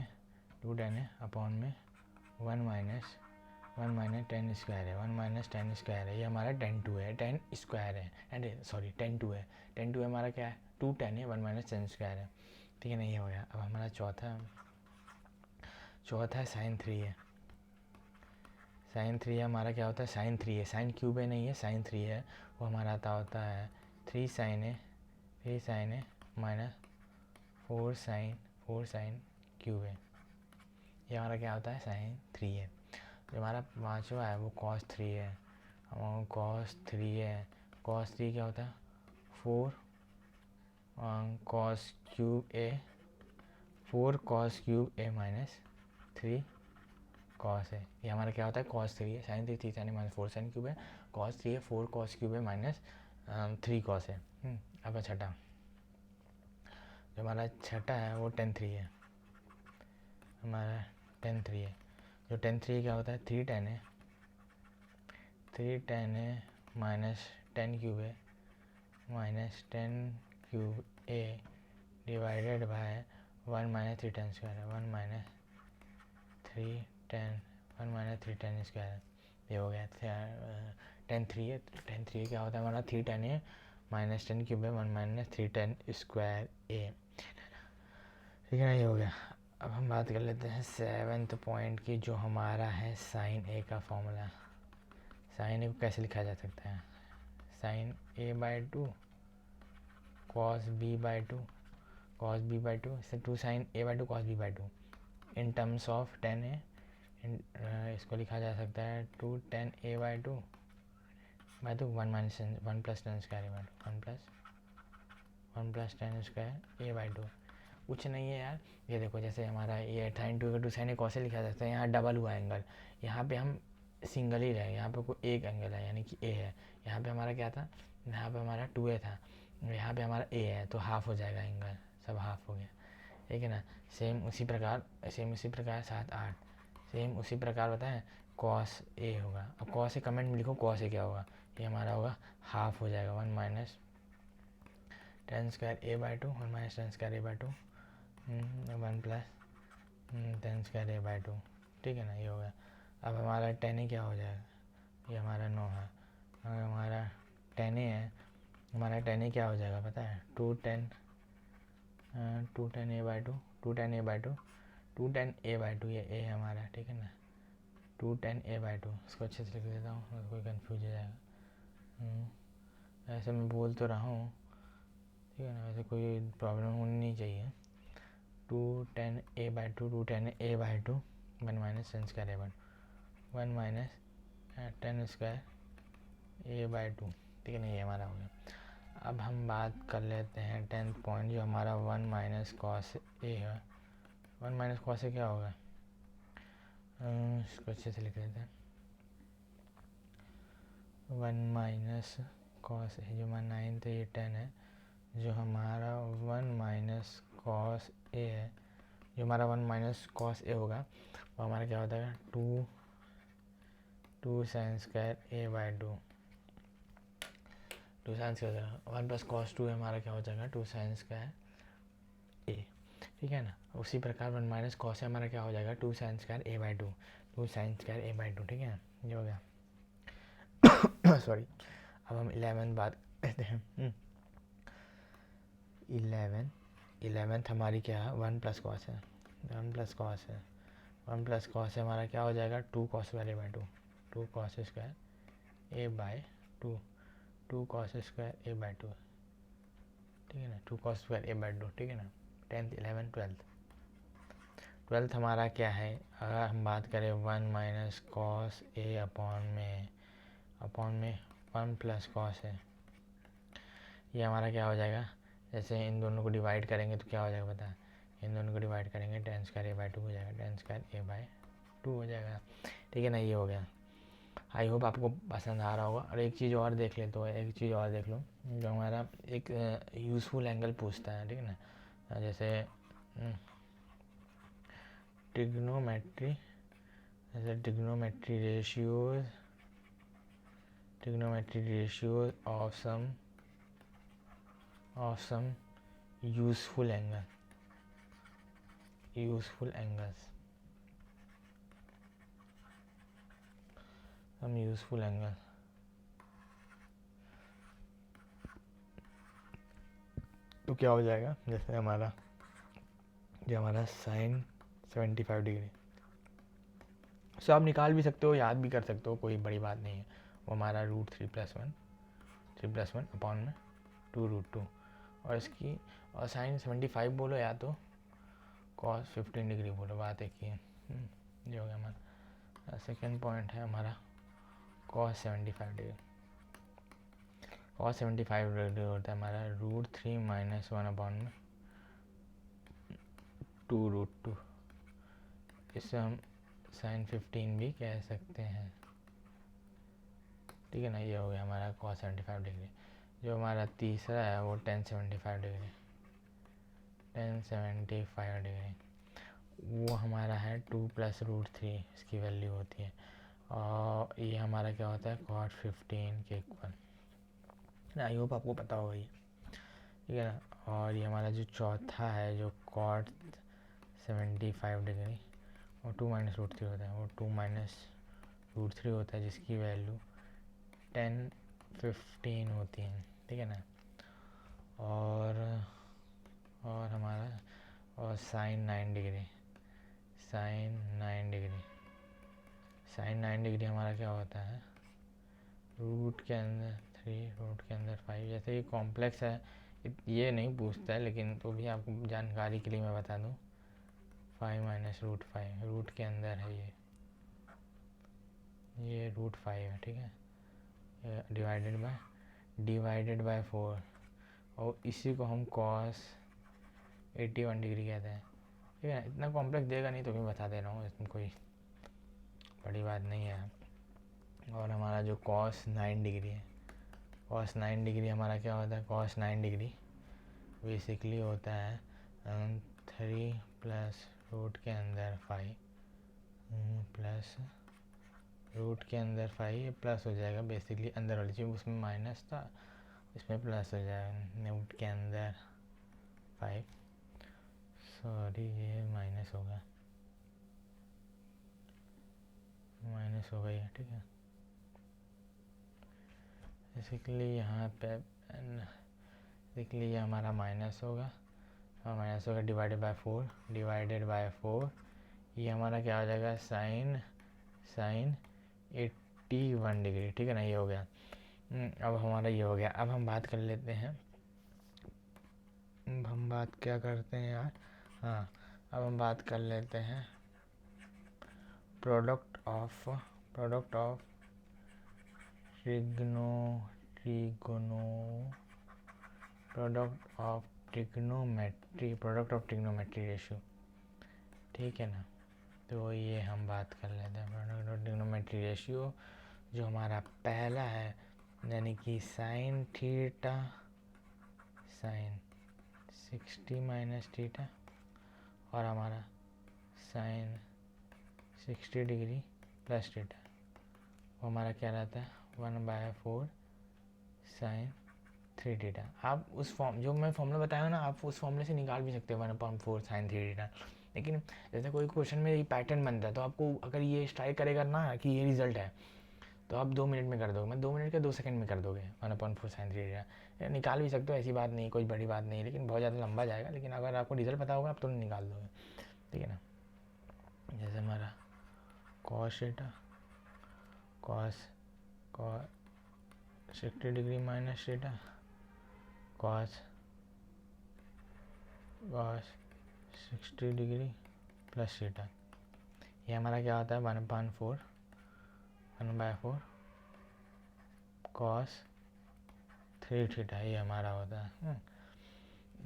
A अपॉन में 1 माइनस 10 स्क्वायर है, 1 माइनस 10 स्क्वायर है। ये हमारा tan 2 है, tan स्क्वायर है, tan 2 है, tan 2 हमारा क्या है 2 tan है 1 माइनस 10 स्क्वायर है, ठीक है ना। ये हो गया। अब हमारा चौथा है sin 3 है। sin 3 हमारा क्या होता है, sin 3 है, sin क्यूब है नहीं है, sin 3 है, वो हमारा आता होता है 3 sin है माइनस 4 sin क्यूब है। ये हमारा क्या होता है sin 3 है। जो हमारा पाँचवा है वो cos 3 है, cos 3 है। cos 3 क्या होता है 4 cos cube A minus 3 cos है। ये हमारा क्या होता है cos 3 है, sin 3 sin minus 4 sin cube है, cos 3 है 4 cos क्यूब है माइनस 3 cos है। अब छठा, जो हमारा छठा है वो tan 3 है, हमारा tan 3 है। जो tan 3 क्या होता है 3 tan है माइनस 10 क्यूब है minus 10 cube A divided by 1 minus 3 tan square है, 1 माइनस 3 tan स्क्वायर है। ये हो गया tan 3 है। tan 3 क्या होता है हमारा 3 tan है माइनस 10 क्यूब है 1 माइनस 3 tan स्क्वायर A, ठीक है ना। ये हो गया। अब हम बात कर लेते हैं 7th पॉइंट की, जो हमारा है sin A का फॉर्मूला। sin A को कैसे लिखा जा सकता है, sin A/2 cos B/2 इससे 2 sin A/2 cos B/2 in terms of 10 है। इसको लिखा जा सकता है 2 tan A/2 1 minus 1 plus 10 square A/2 1 plus 10 square A/2। कुछ नहीं है यार, ये देखो जैसे हमारा ये sin 2 का 2 sin A cos A लिखा जा सकता है। यहाँ डबल हुआ एंगल, यहाँ पे हम सिंगल ही रहे, यहाँ पे कोई एक एंगल है यानी कि A है। यहाँ पे हमारा क्या था, यहाँ पे हमारा 2A था, यहाँ पे हमारा A है, तो हाफ हो जाएगा एंगल, सब हाफ हो गया, ठीक है ना। सेम उसी प्रकार 7 8 सेम उसी प्रकार बताएं cos A होगा। अब cos A कमेंट में लिखो cos A क्या होगा, ये हमारा होगा हाफ हो जाएगा 1 minus 10 square A/2 1 minus 10 square A/2 1 plus 10 square A/2, ठीक है ना। ये हो गया। अब हमारा tan A क्या हो जाएगा, ये हमारा 9 है, अगर हमारा tan A है, हमारा tan A क्या हो जाएगा पता है 2 tan A/2 ये A है हमारा, ठीक है ना। 2 tan A/2 इसको अच्छे से लिख देता हूँ, कोई कंफ्यूज हो जाएगा। ऐसे मैं बोल तो रहा हूँ, ठीक है ना, वैसे कोई प्रॉब्लम होनी नहीं चाहिए। 2 tan A/2 1 minus 10 square A/2 1 minus 10 square A/2, ठीक है ना। ये हमारा हो गया। अब हम बात कर लेते हैं 10th पॉइंट, जो हमारा 1 माइनस cos A है। 1 माइनस cos A क्या होगा, इसको अच्छे से लिख लेते हैं। 1 माइनस cos A जो हमारा 9 है, ये 10 है। जो हमारा 1 माइनस cos A है, जो हमारा 1 माइनस cos A होगा वो हमारा क्या होता है 2 sin square A/2, two sine square हो जाएगा, 1 प्लस कॉस 2 हमारा क्या हो जाएगा, 2 साइन स्क्वायर ए, ठीक है ना। उसी प्रकार 1 माइनस कॉस से हमारा क्या हो जाएगा, 2 sign square A by 2, 2 sign square A by 2, ठीक है, ये हो गया। सॉरी। अब हम 11 बात करते हैं। 11th हमारी क्या है, 1 प्लस कॉस है, 1 प्लस कॉस है, 1 प्लस कॉस से हमारा क्या हो जाएगा, 2 cos square A by 2, 2 cos square A by 2, 2 cos square A by 2, ठीक है ना, 2 कॉस स्क्वायर ए बाई 2, ठीक है ना। 10th 11th 12th हमारा क्या है, अगर हम बात करें 1 माइनस कॉस ए अपॉन में 1 प्लस कॉस है, ये हमारा क्या हो जाएगा, जैसे इन दोनों को डिवाइड करेंगे तो क्या हो जाएगा पता है, इन दोनों को डिवाइड करेंगे टेन स्क्वायर ए बाई 2 हो जाएगा, टेन स्क्वायर ए बाई 2 हो जाएगा, ठीक है ना, ये हो गया। आई होप आपको पसंद आ रहा होगा। और एक चीज़ और देख ले, तो एक चीज़ और देख लो, जो हमारा एक यूज़फुल एंगल पूछता है, ठीक है ना, जैसे ट्रिग्नोमेट्री, जैसे trigonometry ratios of some useful angles, some useful angle, तो क्या हो जाएगा, जैसे हमारा साइन 75 डिग्री, सो आप निकाल भी सकते हो, याद भी कर सकते हो, कोई बड़ी बात नहीं है। वो हमारा √3+1 अपॉन में 2√2, और इसकी और साइन 75 बोलो या तो कॉस 15 डिग्री बोलो, बात एक ही है। ये हो गया हमारा। सेकेंड पॉइंट है हमारा कॉस 75 डिग्री। कॉस 75 डिग्री होता है हमारा √3 - 1 अपॉन में 2√2, इससे हम साइन 15 भी कह सकते हैं, ठीक है ना। ये हो गया हमारा कॉस 75 डिग्री। जो हमारा तीसरा है वो tan 75 डिग्री, वो हमारा है 2 + √3, इसकी वैल्यू होती है, और ये हमारा क्या होता है, cot 15 के इक्वल। आई होप आपको पता होगा ये, ठीक है ना। और ये हमारा जो चौथा है जो cot 75 डिग्री, वो 2 - √3 होता है, वो 2 - √3 होता है, जिसकी वैल्यू tan 15 होती है, ठीक है ना। और हमारा और साइन 9 डिग्री, साइन 9 डिग्री हमारा क्या होता है, रूट के अंदर 3 रूट के अंदर 5। जैसे ये कॉम्प्लेक्स है, ये नहीं पूछता है, लेकिन तो भी आपको जानकारी के लिए मैं बता दूं, 5 - √5 रूट के अंदर है, ये √5 है, ठीक है, डिवाइडेड बाय 4, और इसी को हम कॉस 81 डिग्री कहते हैं, ठीक है। इतना कॉम्प्लेक्स देगा नहीं तो भी बता दे रहा हूँ, इसमें कोई बड़ी बात नहीं है। और हमारा जो कॉस 9 डिग्री है, कॉस 9 डिग्री हमारा क्या होता है, कॉस 9 डिग्री बेसिकली होता है 3 प्लस रूट के अंदर 5 प्लस रूट के अंदर 5 प्लस हो जाएगा, बेसिकली अंदर वाली चीज़, उसमें माइनस था, इसमें प्लस हो जाएगा, रूट के अंदर 5, सॉरी ये माइनस होगा, ये, ठीक है। बेसिकली यहाँ पे बेसिकली ये हमारा माइनस होगा, डिवाइडेड बाय 4, ये हमारा क्या हो जाएगा, साइन 81 डिग्री, ठीक है ना, ये हो गया। अब हमारा ये हो गया। अब हम बात कर लेते हैं, हम बात क्या करते हैं यार, हाँ, अब हम बात कर लेते हैं प्रोडक्ट ऑफ ट्रिग्नोमेट्री रेशियो, ठीक है ना। तो ये हम बात कर लेते हैं प्रोडक्ट ऑफ ट्रिग्नोमेट्री रेशियो, जो हमारा पहला है, यानी कि साइन थीटा साइन 60 - थीटा, और हमारा साइन 60 डिग्री प्लस थीटा, वो हमारा क्या रहता है 1/4 साइन थ्री थीटा। आप उस फॉर्म जो मैं फॉर्मूला बताया ना, आप उस फॉर्मूले से निकाल भी सकते हो 1/4 साइन थ्री थीटा। लेकिन जैसे कोई क्वेश्चन में ये पैटर्न बनता है, तो आपको अगर ये स्ट्राइक करेगा ना कि ये रिजल्ट है, तो आप 2 मिनट में कर दोगे, मैं 2 मिनट के 2 सेकंड में कर दोगे 1/4 साइन थ्री थीटा। निकाल भी सकते हो, ऐसी बात नहीं, कोई बड़ी बात नहीं, लेकिन बहुत ज़्यादा लंबा जाएगा। लेकिन अगर आपको रिजल्ट पता होगा, आप तुरंत निकाल दोगे, ठीक है ना। जैसे हमारा cos theta, cos 60 degree minus theta, cos 60 degree plus theta, ये हमारा क्या होता है 1/4 कॉस थ्री थीटा, ये हमारा होता है।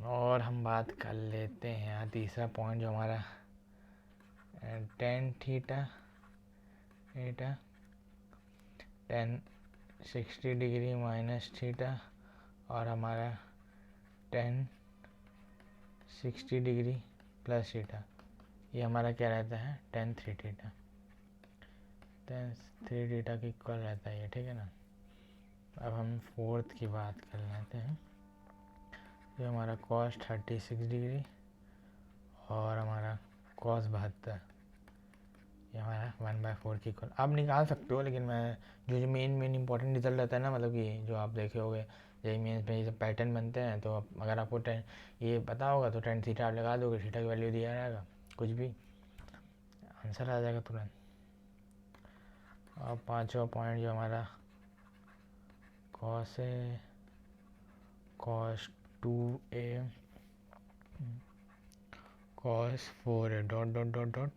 और हम बात कर लेते हैं यहाँ तीसरा पॉइंट जो हमारा tan theta, ten 60 degree minus theta, और हमारा टेन 60 डिग्री प्लस थीटा, ये हमारा क्या रहता है टेन थ्री थीटा के इक्वल रहता है ये, ठीक है ना। अब हम फोर्थ की बात कर लेते हैं, जो हमारा कॉस 36 डिग्री और हमारा कॉस 72, ये हमारा 1/4 की इक्वल। आप निकाल सकते हो, लेकिन मैं जो मेन इंपॉर्टेंट रिजल्ट रहता है ना, मतलब कि जो आप देखे होगे यही मेंस में ये सब पैटर्न बनते हैं, तो अगर आपको ये पता होगा तो टेन थीटा आप लगा दोगे, थीटा की वैल्यू दिया रहेगा, कुछ भी आंसर आ जाएगा तुरंत। और पांचवा पॉइंट जो हमारा कॉस है, cos 2a cos 4a dot dot dot dot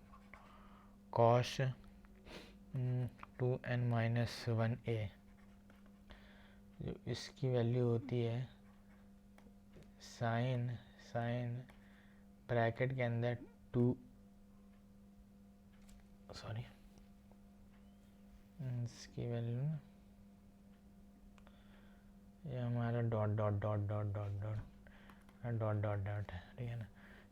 cos 2n-1a, जो इसकी वैल्यू होती है साइन ब्रैकेट के अंदर इसकी वैल्यू ये हमारा dot dot dot dot dot dot dot dot dot है, ठीक है ना।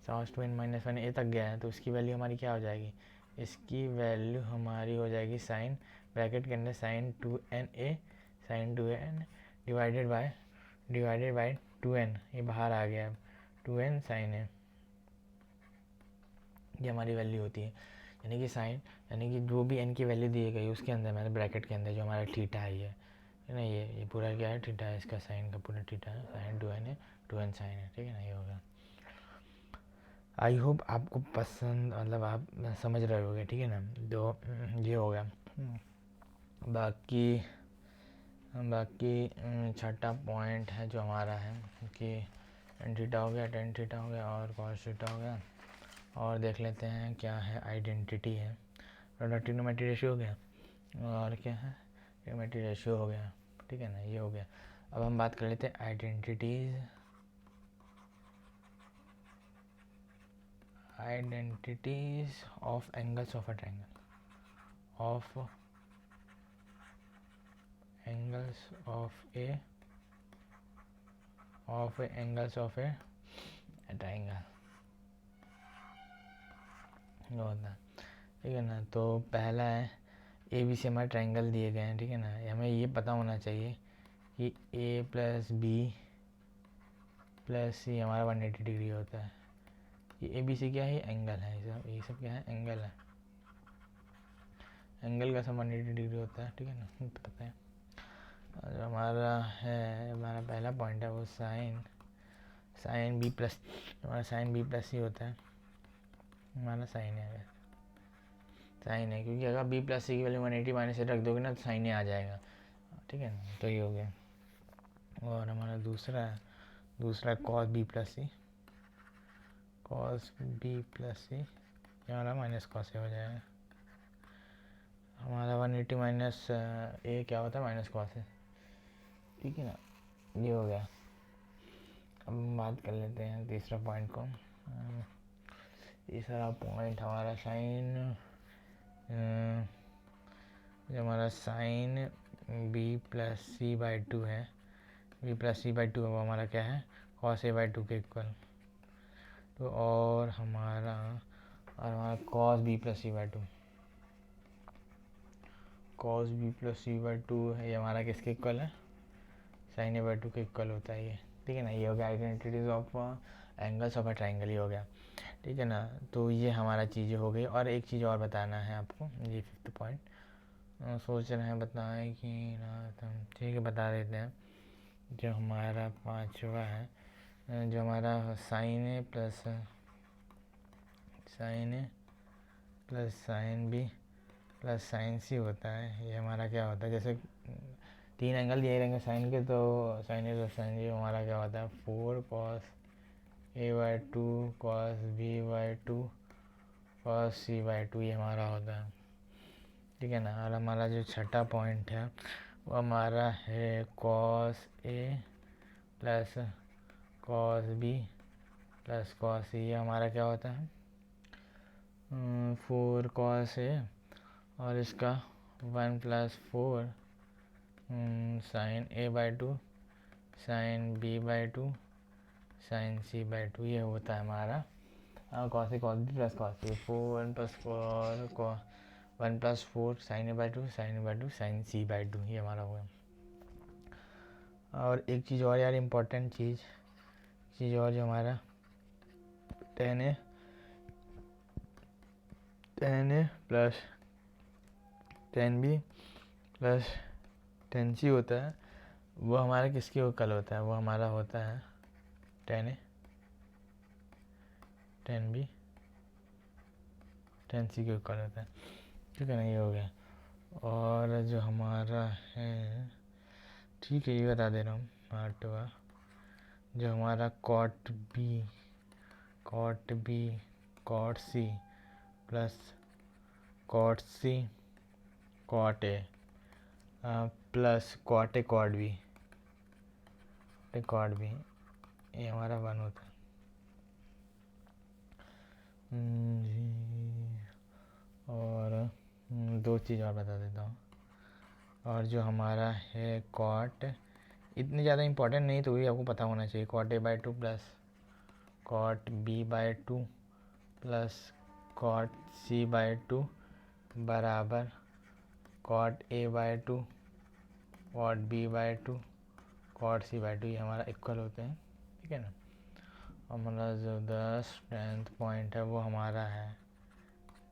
साउस 2n-1a तक गया है, तो इसकी वैल्यू हमारी क्या हो जाएगी, इसकी वैल्यू हमारी हो जाएगी साइन ब्रैकेट के अंदर sign 2n divided by 2n, ये बाहर आ गया, 2n साइन a, ये हमारी वैल्यू होती है। यानी कि साइन, यानी कि जो भी n की वैल्यू दी गई उसके अंदर, मैंने ब्रैकेट के अंदर जो हमारा थीटा है ये ना, ये पूरा क्या है थीटा है, इसका साइन का पूरा थीटा है, साइन 2n है, 2n साइन है, ठीक है ना। ये होगा, आई होप आपको पसंद, मतलब आप समझ रहे होगे, ठीक है ना। तो ये हो गया। बाकी छठा पॉइंट है जो हमारा है कि टेन थीटा हो गया, और कॉस थीटा हो गया। और देख लेते हैं क्या है, आइडेंटिटी है, ट्रिग्नोमेट्री रेशियो हो गया, और क्या है ट्रिग्नोमेट्री रेशियो हो गया, ठीक है ना, ये हो गया। अब हम बात कर लेते हैं identities of angles of a triangle, of angles of angles of A triangle होता है, ठीक है ना। तो पहला है ए बी से हमारे ट्रायंगल दिए गए हैं, ठीक है ना। हमें ये पता होना चाहिए कि a प्लस बी प्लस सी हमारा 180 डिग्री होता है। ये ए बी सी क्या है, एंगल है, ये सब क्या है, एंगल है, एंगल का सब 180 डिग्री होता है, ठीक है ना, पता है। जो हमारा पहला पॉइंट है वो साइन बी प्लस, हमारा साइन बी प्लस सी होता है, हमारा साइन है, क्योंकि अगर बी प्लस सी की वैल्यू 180 माइनस से रख दोगे ना, तो साइन आ जाएगा, ठीक है ना। तो ये हो गया। और हमारा दूसरा कॉस बी प्लस सी, हमारा माइनस कॉस ए हो जाएगा। हमारा 180 माइनस ए क्या होता है, माइनस कॉस ए, ठीक है ना। ये हो गया। अब हम बात कर लेते हैं तीसरा पॉइंट को। तीसरा पॉइंट हमारा जो हमारा sine B plus C by 2 है, बी प्लस सी बाई 2 वो हमारा क्या है, कॉस ए बाई 2 के इक्वल। तो और हमारा cos B plus C by 2, है, ये हमारा किसके इक्वल है, साइन ए बाई टू के इक्वल होता है ये, ठीक है ना। ये हो गया identities of angles of a triangle, ये हो गया, ठीक है ना। तो ये हमारा चीज़ें हो गई। और एक चीज़ और बताना है आपको, ये 5th पॉइंट सोच रहे हैं बताएं कि ना, तो ठीक है बता देते हैं। जो हमारा 5वां है, जो हमारा sin A plus sign B plus sin C होता है, ये हमारा क्या होता है, जैसे 3 एंगल दिए रहेंगे साइन के, तो sine A plus sign B हमारा क्या होता है 4 cos A by two cos B by two cos C by two, ये हमारा होता है, ठीक है ना। और हमारा जो छठा पॉइंट है वो हमारा है cos A plus cos B plus cos C, ये हमारा क्या होता है 4 कॉस ए और इसका 1 plus 4 sine A by two sine B by two sine C by two, ये होता है हमारा cos A cos B plus cos C. 1 plus 4 sine A by two sign A by two sine C by two, ये हमारा हुआ। और एक चीज़ और यार, इम्पोर्टेंट चीज़ और, जो हमारा tan A plus tan B plus tan C होता है, वो हमारा किसके इक्वल होता है, वो हमारा होता है टेन ए टेन बी टेन सी के इक्वल होता है, ठीक है ना। ये हो गया। और जो हमारा है, ठीक है ये बता दे रहा हूँ 8वां, जो हमारा cot B cot C plus cot C cot A plus cot A cot B ये हमारा 1 होता है। जी, और 2 चीज़ और बता देता हूँ। और जो हमारा है कॉट, इतनी ज़्यादा इम्पोर्टेंट नहीं तो भी आपको पता होना चाहिए, cot A by two plus cot B by two plus cot C by two बराबर cot A by two cot B by two cot C by two, ये हमारा इक्वल होते हैं, ठीक है ना। हमारा जो 10th पॉइंट है वो हमारा है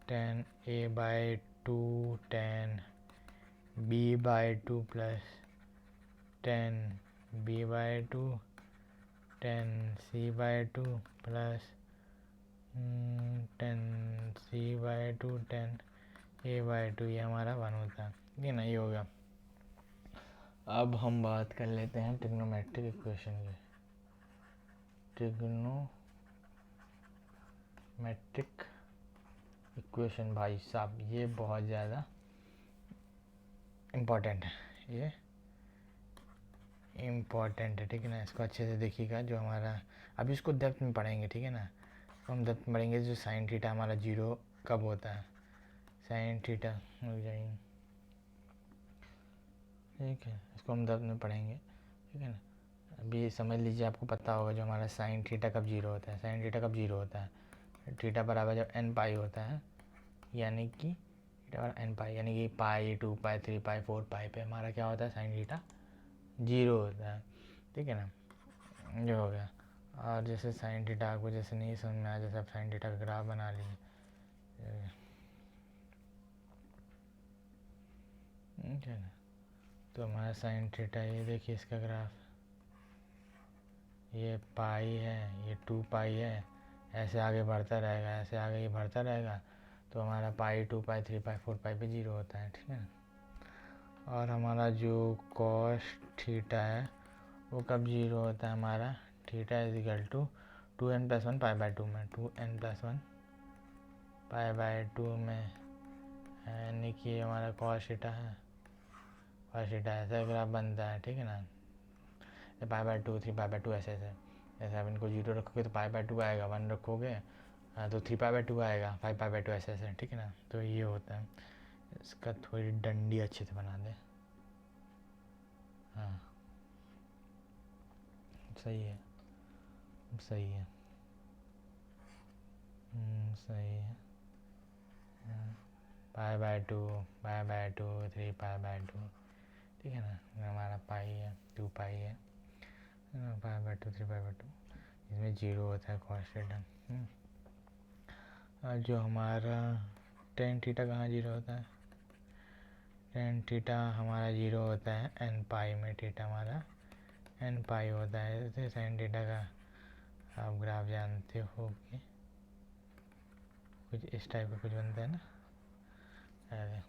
10a by two 10b by two plus 10b by two 10c by two plus 10c by two 10a by two, ये हमारा 1 होता है, ये नहीं होगा। अब हम बात कर लेते हैं ट्रिग्नोमेट्रिक इक्वेशन की। ट्रिग्नोमेट्रिक इक्वेशन भाई साहब ये बहुत ज़्यादा इम्पॉर्टेंट है, ये इम्पॉर्टेंट है, ठीक है ना। इसको अच्छे से देखिएगा। जो हमारा अभी इसको डेप्थ में पढ़ेंगे, ठीक है ना। तो हम डेप्थ में पढ़ेंगे जो साइन थीटा हमारा 0 कब होता है, साइन थीटा हो जाएंगे, ठीक है। इसको हम डेप्थ में पढ़ेंगे, ठीक है ना। अभी समझ लीजिए, आपको पता होगा जो हमारा साइन थीटा कब 0 होता है, साइन थीटा कब 0 होता है, थीटा बराबर जब n पाई होता है, यानी कि थीटा बराबर n पाई, यानी कि पाई 2 पाई 3 पाई 4 पाई पे हमारा क्या होता है साइन थीटा 0 होता है, ठीक है ना। जो हो गया। और जैसे साइन थीटा आपको जैसे नहीं समझ में आया, जैसे आप साइन थीटा का ग्राफ बना लीजिए, ठीक है ना। तो हमारा साइन थीटा ये देखिए, इसका ग्राफ ये पाई है, ये 2 पाई है, ऐसे आगे बढ़ता रहेगा, ऐसे आगे ये बढ़ता रहेगा, तो हमारा पाई 2 पाई 3 पाई 4 पाई पे 0 होता है, ठीक है। और हमारा जो कॉस थीटा है वो कब 0 होता है, हमारा theta is equal to 2n plus 1 pi by 2 में, 2n प्लस 1 पाई बाई 2 में, यानी कि हमारा कॉस थीटा है, कॉस थीटा ऐसा ग्राफ बनता है, ठीक है ना। पाई बाई 2 3 पाई बाई 2 ऐसे जैसे आप इनको 0 रखोगे तो पाई बाई 2 आएगा, 1 रखोगे तो 3 पाई बाई 2 आएगा, 5 पाई बाई 2 ऐसे, ठीक है ना। तो ये होता है। इसका थोड़ी डंडी अच्छे से बना दे, हाँ सही है, सही है, सही है, पाई by 2 pi by 2 3 pi by 2, ठीक है ना, हमारा पाई है 2 पाई है 5/2 3/2, इसमें 0 होता है कॉस थीटा। और जो हमारा टेन थीटा कहाँ 0 होता है, टेन थीटा हमारा 0 होता है एन पाई में, थीटा हमारा एन पाई होता है। जैसे साइन थीटा का आप ग्राफ जानते हो कि कुछ इस टाइप का कुछ बनता है ना। अरे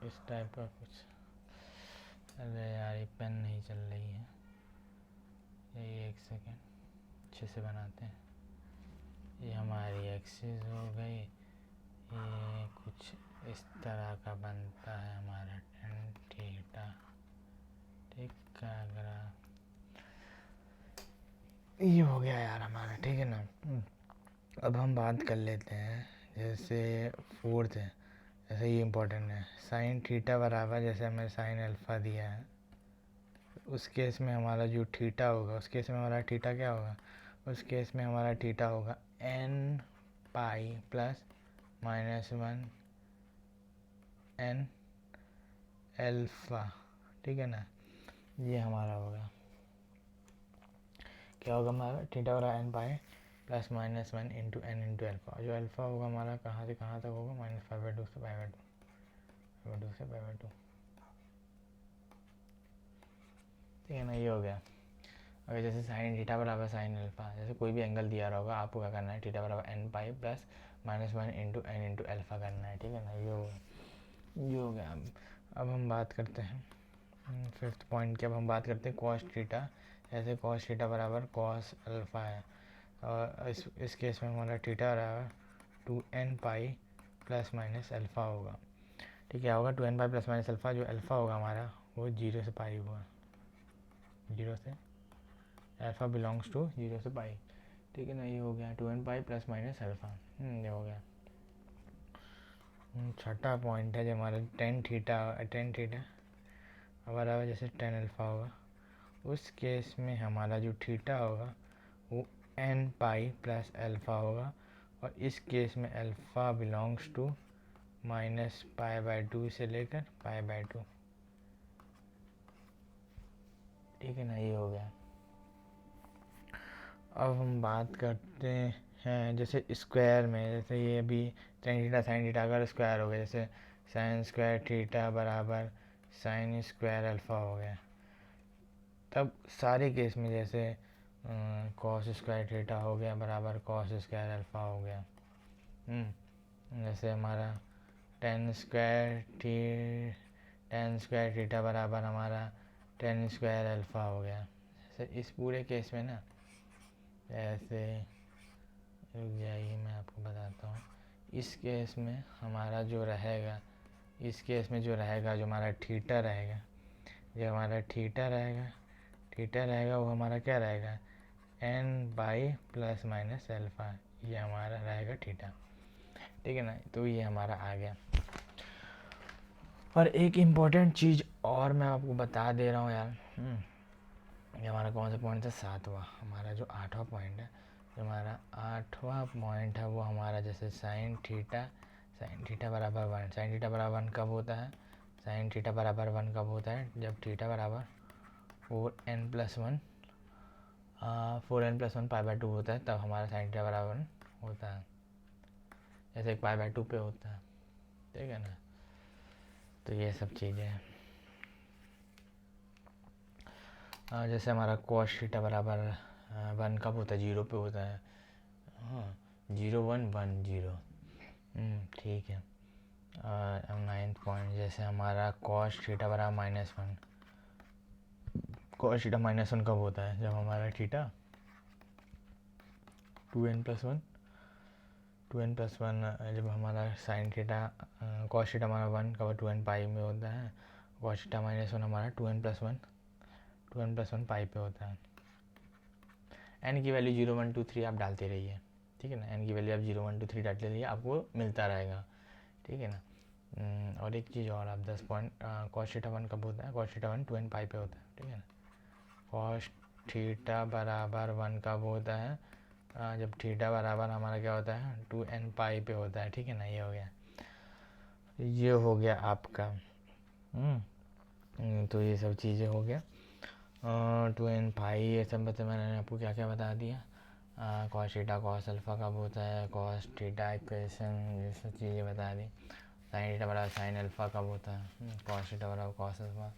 इस टाइप का कुछ। अरे यार ये पेन नहीं चल रही है, ये एक सेकेंड अच्छे से बनाते हैं। ये हमारी एक्सिस हो गई, ये कुछ इस तरह का बनता है हमारा टेन थीटा। ठीक है, अगर ये हो गया यार हमारा, ठीक है ना। अब हम बात कर लेते हैं जैसे फोर्थ है, जैसे ये इम्पोर्टेंट है, साइन थीटा बराबर, जैसे हमें साइन अल्फ़ा दिया है, उस केस में हमारा जो थीटा होगा, उस केस में हमारा थीटा क्या होगा, उस केस में हमारा थीटा होगा n pi plus -1 n alpha. ठीक है ना, ये हमारा होगा, क्या होगा हमारा थीटा बराबर n pi plus -1 into n into alpha. जो अल्फ़ा होगा हमारा कहाँ से कहाँ तक होगा, -5/2 से π/2 से π/2। ठीक है ना, ये हो गया। अगर जैसे साइन थीटा बराबर साइन अल्फ़ा, जैसे कोई भी एंगल दिया रहा होगा, आपको क्या करना है, थीटा बराबर n pi plus -1 into n into alpha करना है। ठीक है ना, ये हो गया। अब हम बात करते हैं फिफ्थ पॉइंट की। अब हम बात करते हैं कॉस थीटा। जैसे कॉस थीटा बराबर कॉस अल्फ़ा है, और इस केस में हमारा थीटा बराबर 2n pi plus minus alpha होगा। ठीक है, क्या होगा 2n pi plus minus alpha, जो अल्फ़ा होगा हमारा वो 0 से पाई होगा, 0 से अल्फ़ा बिलोंग्स टू 0 से पाई। ठीक है ना, ये हो गया 2n pi plus minus alpha. ये हो गया। छठा पॉइंट है जो हमारा टेन थीटा बराबर जैसे टेन अल्फ़ा होगा, उस केस में हमारा जो थीटा होगा वो एन पाई प्लस अल्फ़ा होगा, और इस केस में अल्फ़ा बिलोंग्स टू -π/2 से लेकर π/2। ठीक है ना, ये हो गया। अब हम बात करते हैं जैसे स्क्वायर में, जैसे ये भी टेन थीटा साइन थीटा अगर स्क्वायर हो गया, जैसे साइन स्क्वायर थीटा बराबर साइन स्क्वायर अल्फ़ा हो गया, तब सारे केस में जैसे कॉस स्क्वायर थीटा हो गया बराबर कॉस स्क्वायर अल्फ़ा हो गया। जैसे हमारा टेन स्क्वायर थीटा बराबर हमारा टेन स्क्वायर अल्फ़ा हो गया। जैसे इस पूरे केस में ना, ऐसे रुक जाइए मैं आपको बताता हूँ। इस केस में हमारा जो रहेगा, इस केस में जो रहेगा, जो हमारा थीटा रहेगा, जो हमारा थीटा रहेगा वो हमारा क्या रहेगा, n pi plus minus alpha, ये हमारा रहेगा थीटा। ठीक है ना, तो ये हमारा आ गया। और एक इम्पॉर्टेंट चीज़ और मैं आपको बता दे रहा हूँ यार, ये हमारा कौन सा पॉइंट था, सातवां। हमारा जो आठवां पॉइंट है, जो हमारा आठवां पॉइंट है वो हमारा जैसे साइन थीटा बराबर 1। साइन थीटा बराबर 1 कब होता है, साइन थीटा बराबर 1 कब होता है, जब थीटा बराबर 4n+1 π/2 होता है, तब हमारा साइन थीटा बराबर 1 होता है, जैसे π/2 पे होता है। ठीक है ना, तो ये सब चीज़ें हैं। जैसे हमारा कॉस थीटा बराबर 1 कब होता है, 0 पे होता है। हाँ, 0 1 1 0। ठीक है। अब नाइन्थ पॉइंट, जैसे हमारा कॉस थीटा बराबर -1, कॉस थीटा -1 कब होता है, जब हमारा थीटा 2n+1 जब हमारा साइन थीटा कॉस थीटा हमारा 1 कब 2n पाई में होता है, कॉस थीटा -1 हमारा 2n+1 पाई पे होता है। एन की वैल्यू 0 1 2 3 आप डालते रहिए। ठीक है ना, एन की वैल्यू आप 0 1 2 3 डालते रहिए, आपको मिलता रहेगा। ठीक है ना। और एक चीज़ और, आप 10 पॉइंट कॉस थीटा 1 कब होता है, कॉस थीटा 1 2n पाई पे होता है। ठीक है ना, कॉस थीटा बराबर 1 कब होता है? जब थीटा बराबर हमारा क्या होता है 2n पाई पे होता है, ठीक है ना। ये हो गया, ये हो गया आपका। तो ये सब चीज़ें हो गया 2n पाई, ये सब बता, मैंने आपको क्या क्या बता दिया। कॉस थीटा कॉस अल्फ़ा कब होता है, कॉस थीटा इक्वेशन, ये सब चीज़ें बता दी। साइन थीटा बराबर साइन अल्फ़ा कब होता है, कॉस थीटा बराबर कॉस अल्फ़ा।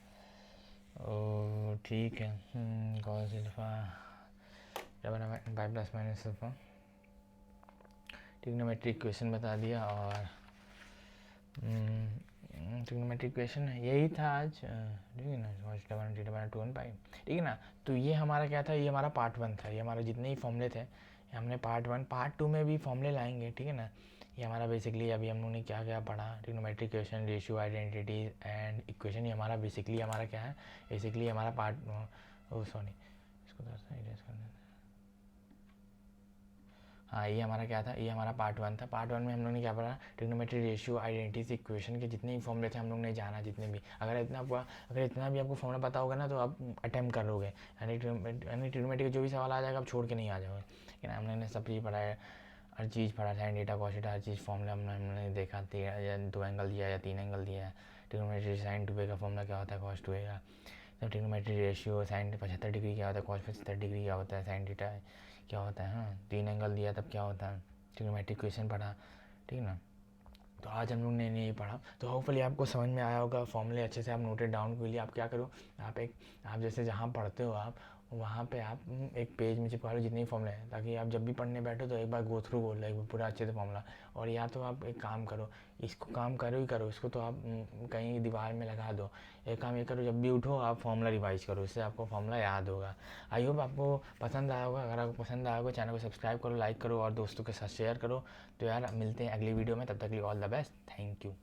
ओ ठीक है, कॉस अल्फ़ा बराबर pi plus minus alpha. Trigonometric equation बता दिया, और ट्रिग्नोमेट्रिक इक्वेशन यही था आज, ठीक है ना। कॉस थीटा बराबर थीटा बराबर 2n पाई, ठीक है ना। तो ये हमारा क्या था, ये हमारा पार्ट 1 था। ये हमारे जितने ही फॉर्मूले थे हमने पार्ट 1, पार्ट 2 में भी फॉर्मूले लाएंगे, ठीक है ना। ये हमारा बेसिकली अभी हम लोगों ने क्या क्या पढ़ा, trigonometric equation, ratio, identity and equation. ये हमारा बेसिकली हमारा क्या है, बेसिकली हमारा पार्ट, ओ सॉरी, इसको थोड़ा सा इरेज करना। हाँ, ये हमारा क्या था, ये हमारा पार्ट 1 था। पार्ट 1 में हम लोगों ने क्या पढ़ा, ट्रिग्नोमेट्री, रेशियो, आइडेंटिटी, इक्वेशन के जितने ही फॉर्मूले थे हम लोग ने जाना, जितने भी। अगर इतना भी आपको फॉर्मूला पता होगा ना तो आप अटैम्प्ट करोगे, यानी ट्रिग्नोमेट्री का जो भी सवाल आ जाएगा आप छोड़ के नहीं आ जाओगे, ठीक है ना। हम लोगों ने सब चीज़ पढ़ा है, हर चीज़ पढ़ा, साइन थीटा कॉस थीटा हर चीज़ फॉर्मूला हमने देखा, या 2 एंगल दिया या 3 एंगल दिया है। ट्रिग्नोमेट्री साइन 2a का फॉर्मूला क्या होता है, कॉस 2a का। तो ट्रिग्नोमेट्री रेशियो साइन 75 डिग्री क्या होता है, कॉस 75 डिग्री क्या होता है, साइन थीटा क्या होता है। हाँ, 3 एंगल दिया तब क्या होता है, ट्रिग्नोमेट्रिक इक्वेशन पढ़ा, ठीक है ना। तो आज हम लोग ने नहीं पढ़ा, तो होपफुली आपको समझ में आया होगा। फॉर्मूले अच्छे से आप नोटेड डाउन के लिए आप क्या करो, आप जैसे जहाँ पढ़ते हो आप वहाँ पे आप एक पेज में चिपका लो जितने ही फॉर्मूले हैं, ताकि आप जब भी पढ़ने बैठो तो एक बार गो थ्रू बोल लो एक बार पूरा अच्छे से फॉर्मूला। और या तो आप एक काम करो, इसको काम करो ही करो, इसको तो आप कहीं दीवार में लगा दो। एक काम ये करो, जब भी उठो आप फॉर्मूला रिवाइज करो, इससे आपको फॉर्मूला याद होगा। आई होप आपको पसंद आया होगा। अगर आपको पसंद आया होगा चैनल को सब्सक्राइब करो, लाइक करो और दोस्तों के साथ शेयर करो। तो यार मिलते हैं अगली वीडियो में, तब तक के लिए all the best, thank you.